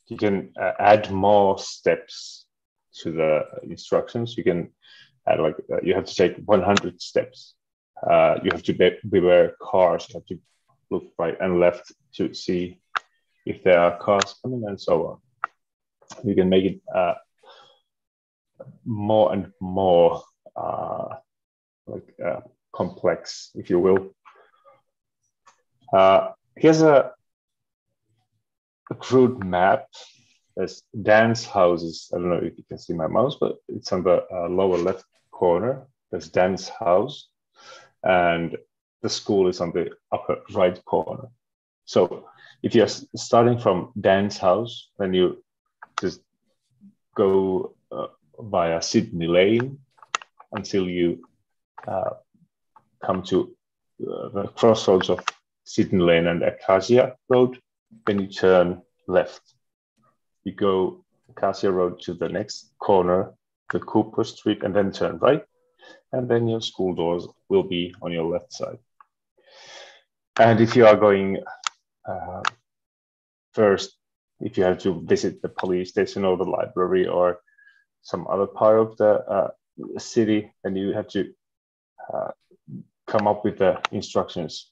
You can add more steps to the instructions. You can add, like, you have to take 100 steps. You have to beware cars. You have to look right and left to see if there are cars coming, and so on. You can make it more and more complex, if you will. Here's a crude map. There's Dan's houses. I don't know if you can see my mouse, but it's on the lower left corner. There's Dan's house, and the school is on the upper right corner. So if you're starting from Dan's house, then you just go via Sydney Lane until you come to the crossroads of Sydney Lane and Acacia Road. Then you turn left. You go Acacia Road to the next corner, the Cooper Street, and then turn right. And then your school doors will be on your left side. And if you are going first, if you have to visit the police station or the library or some other part of the city, then you have to come up with the instructions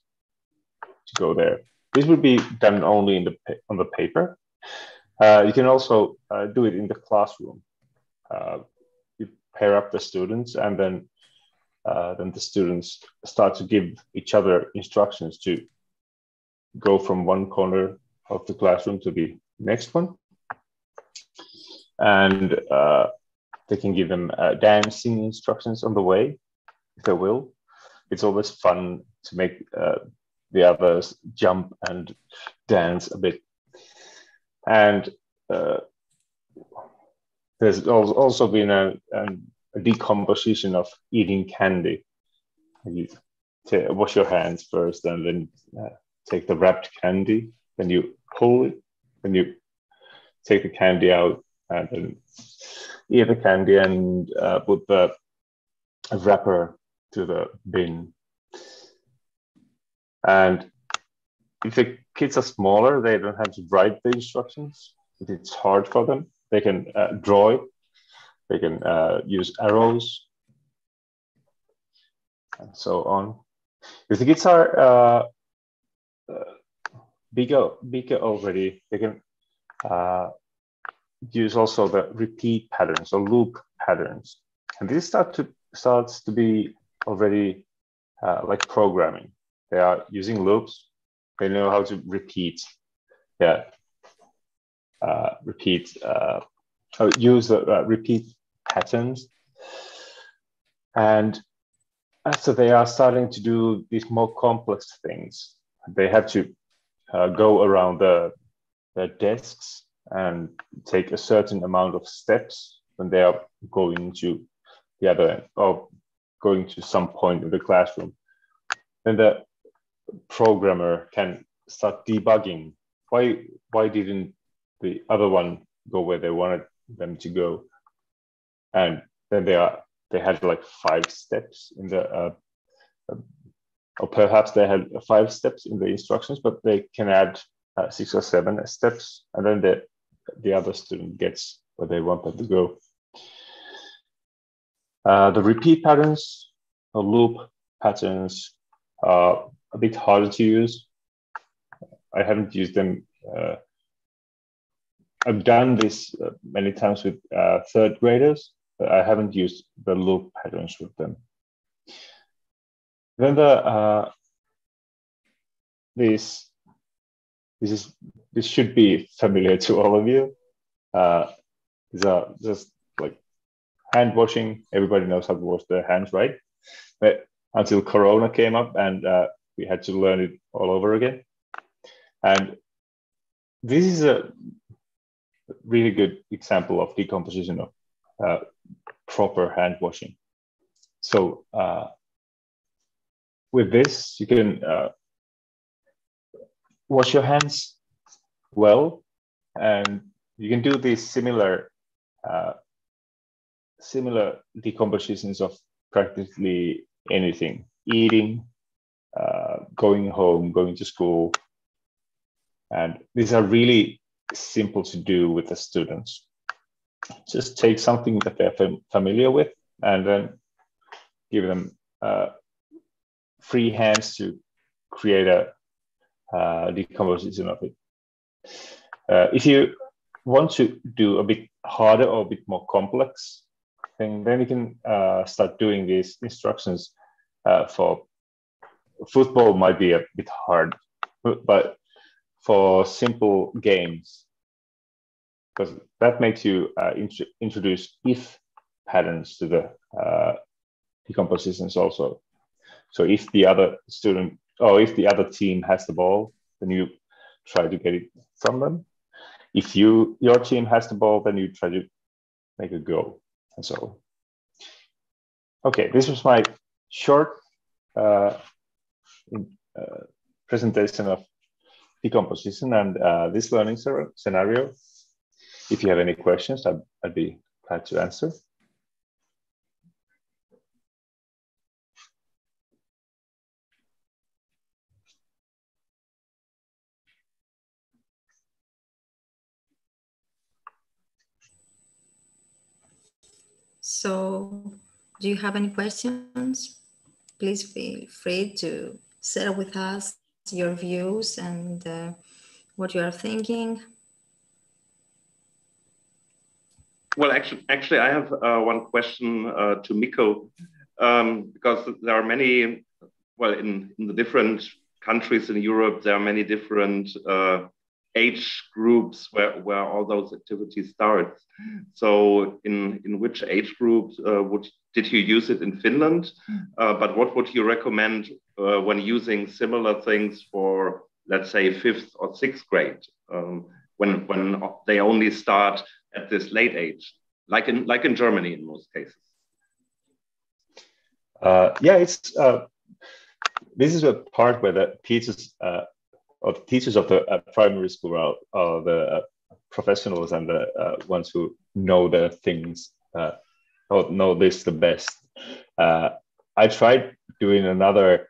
to go there. This would be done only on the paper. You can also do it in the classroom. You pair up the students, and then the students start to give each other instructions to go from one corner of the classroom to the next one. And they can give them dancing instructions on the way, if they will. It's always fun to make the others jump and dance a bit. And there's also been a decomposition of eating candy. You wash your hands first, and then take the wrapped candy, then you pull it, then you take the candy out, and then eat the candy and put the wrapper to the bin. And if the kids are smaller, they don't have to write the instructions. If it's hard for them, they can draw it. They can use arrows and so on. If the kids are bigger already, they can use also the repeat patterns or loop patterns. And this starts to be already like programming. They are using loops. They know how to repeat. Use the repeat patterns. And so they are starting to do these more complex things. They have to go around the desks and take a certain amount of steps when they are going to the other end or going to some point in the classroom. Then the programmer can start debugging. Why didn't the other one go where they wanted them to go? And then they had like 5 steps in the or perhaps they had 5 steps in the instructions, but they can add 6 or 7 steps, and then the other student gets where they want them to go. The repeat patterns or loop patterns are a bit harder to use. I haven't used them. I've done this many times with third graders, but I haven't used the loop patterns with them. Then these this should be familiar to all of you. These are just like hand washing. Everybody knows how to wash their hands, right? But until Corona came up and we had to learn it all over again. And this is a really good example of decomposition of proper hand washing. So with this, you can wash your hands well, and you can do these similar decompositions of practically anything: eating, going home, going to school. And these are really simple to do with the students. Just take something that they're familiar with and then give them free hands to create a decomposition of it. If you want to do a bit harder or a bit more complex thing, then you can start doing these instructions for football. Might be a bit hard, but for simple games, because that makes you introduce if patterns to the decompositions also. So if the other student or if the other team has the ball, then you try to get it from them. If your team has the ball, then you try to make a goal, and so on. Okay, this was my short presentation of decomposition and this learning scenario. If you have any questions, I'd be glad to answer. So, do you have any questions? Please feel free to share with us your views and what you are thinking. Well, actually, I have one question to Mikko, because there are many, well, in the different countries in Europe, there are many different age groups where all those activities start. So in which age group did you use it in Finland? But what would you recommend when using similar things for, let's say, 5th or 6th grade, when they only start at this late age, like in Germany in most cases? Yeah, it's this is a part where the teachers of the primary school are the professionals and the ones who know their things, or know this the best. I tried doing another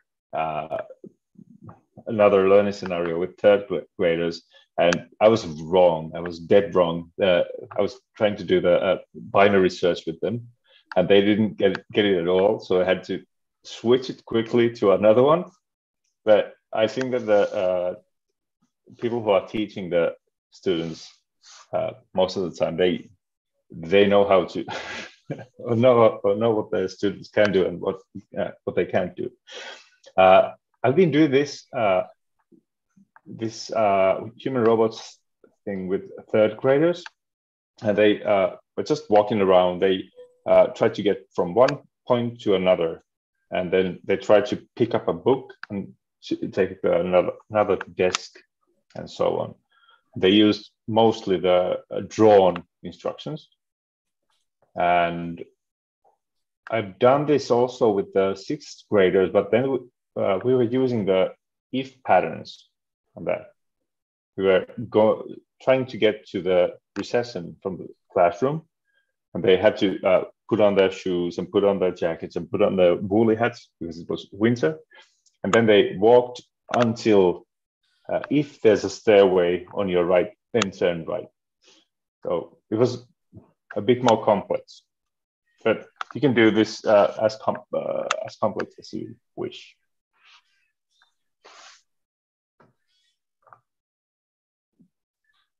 learning scenario with 3rd graders, and I was wrong. I was dead wrong. I was trying to do the binary search with them, and they didn't get it at all. So I had to switch it quickly to another one. But I think that the people who are teaching the students most of the time, they know how to or know what the students can do and what they can't do. I've been doing this human robots thing with 3rd graders, and they were just walking around. They try to get from one point to another, and then they try to pick up a book and take another desk, and so on. They used mostly the drawn instructions, and I've done this also with the 6th graders, but then we were using the if patterns on that. We were trying to get to the recession from the classroom, and they had to put on their shoes and put on their jackets and put on their woolly hats because it was winter. And then they walked until if there's a stairway on your right, then turn right. So it was a bit more complex, but you can do this as complex as you wish.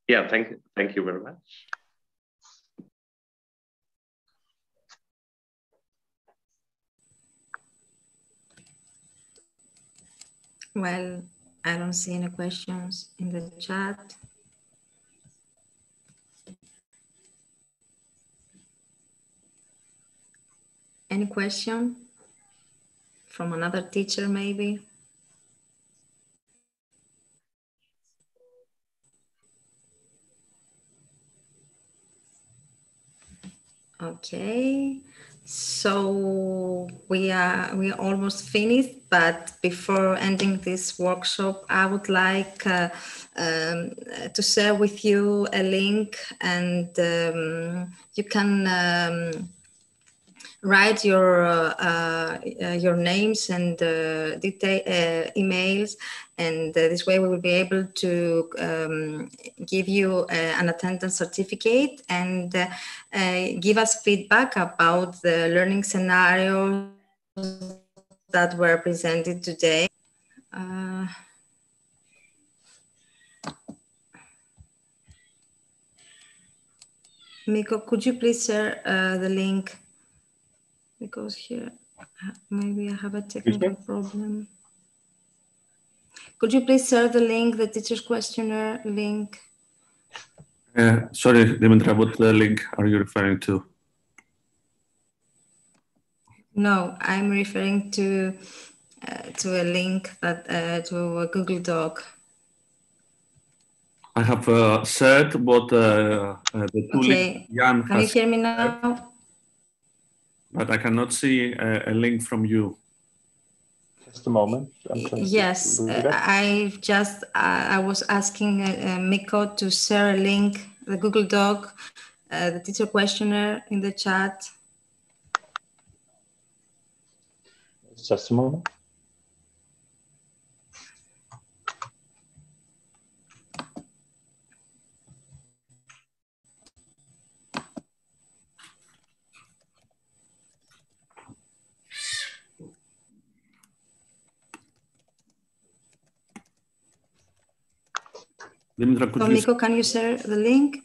Yeah, thank you very much. Well, I don't see any questions in the chat. Any question from another teacher, maybe? Okay, so we are almost finished, but before ending this workshop, I would like to share with you a link, and you can write your names and emails, and this way we will be able to give you an attendance certificate and give us feedback about the learning scenarios that were presented today. Miko, could you please share the link? Because here, maybe I have a technical problem. Could you please share the link, the teacher's questionnaire link? Sorry, Dimitra, what link are you referring to? No, I'm referring to a link that to a Google Doc. I have said what the two links Jan can you hear me now? But I cannot see a link from you. Just a moment. Yes, I was asking Miko to share a link, the Google Doc, the teacher questionnaire in the chat. Just a moment. Dimitra, so Miko, can you share the link?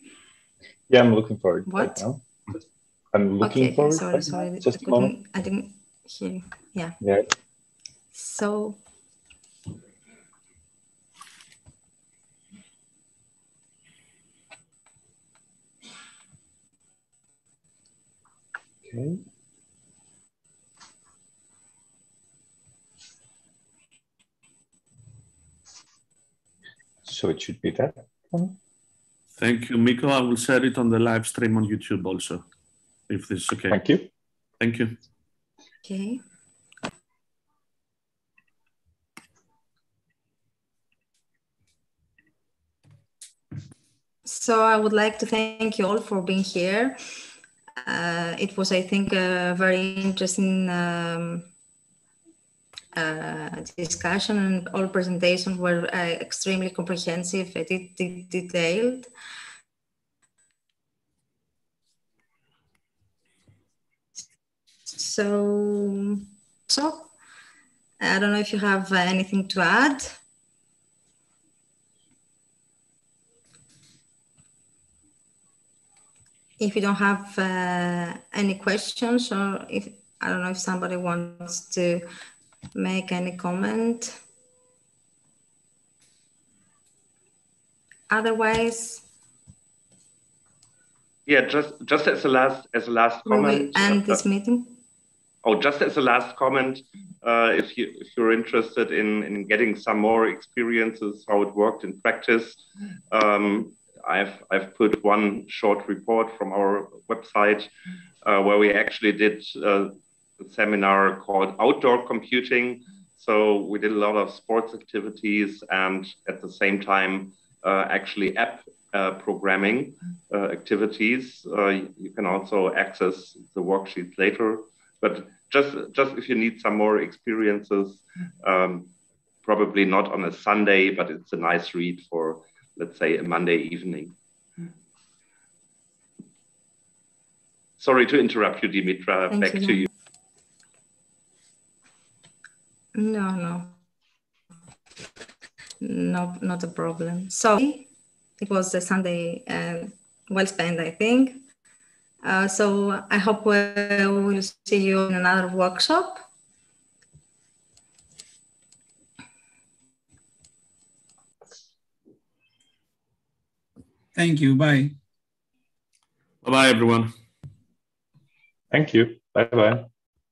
Yeah, I'm looking for it what? right now. I'm looking for it. Sorry, now. Just a moment. I didn't hear you. Yeah. Yeah. So. Okay. So it should be that one. Thank you, Miko. I will share it on the live stream on YouTube also, if this is okay. Thank you. Thank you. Okay. So I would like to thank you all for being here. It was, I think, a very interesting discussion, and all presentations were extremely comprehensive and detailed. So I don't know if you have anything to add. If you don't have any questions, or if I don't know if somebody wants to make any comment. Otherwise, yeah, just as a last comment. We end this meeting. Oh, just as a last comment, if you're interested in getting some more experiences how it worked in practice, I've put one short report from our website where we actually did a seminar called Outdoor Computing. So we did a lot of sports activities and at the same time actually app programming activities. You can also access the worksheets later. But just if you need some more experiences, probably not on a Sunday, but it's a nice read for, let's say, a Monday evening. Sorry to interrupt you, Dimitra. Back to you. No, not a problem. So it was a Sunday well spent, I think. So I hope we will see you in another workshop. Thank you. Bye. Bye-bye, everyone. Thank you. Bye-bye.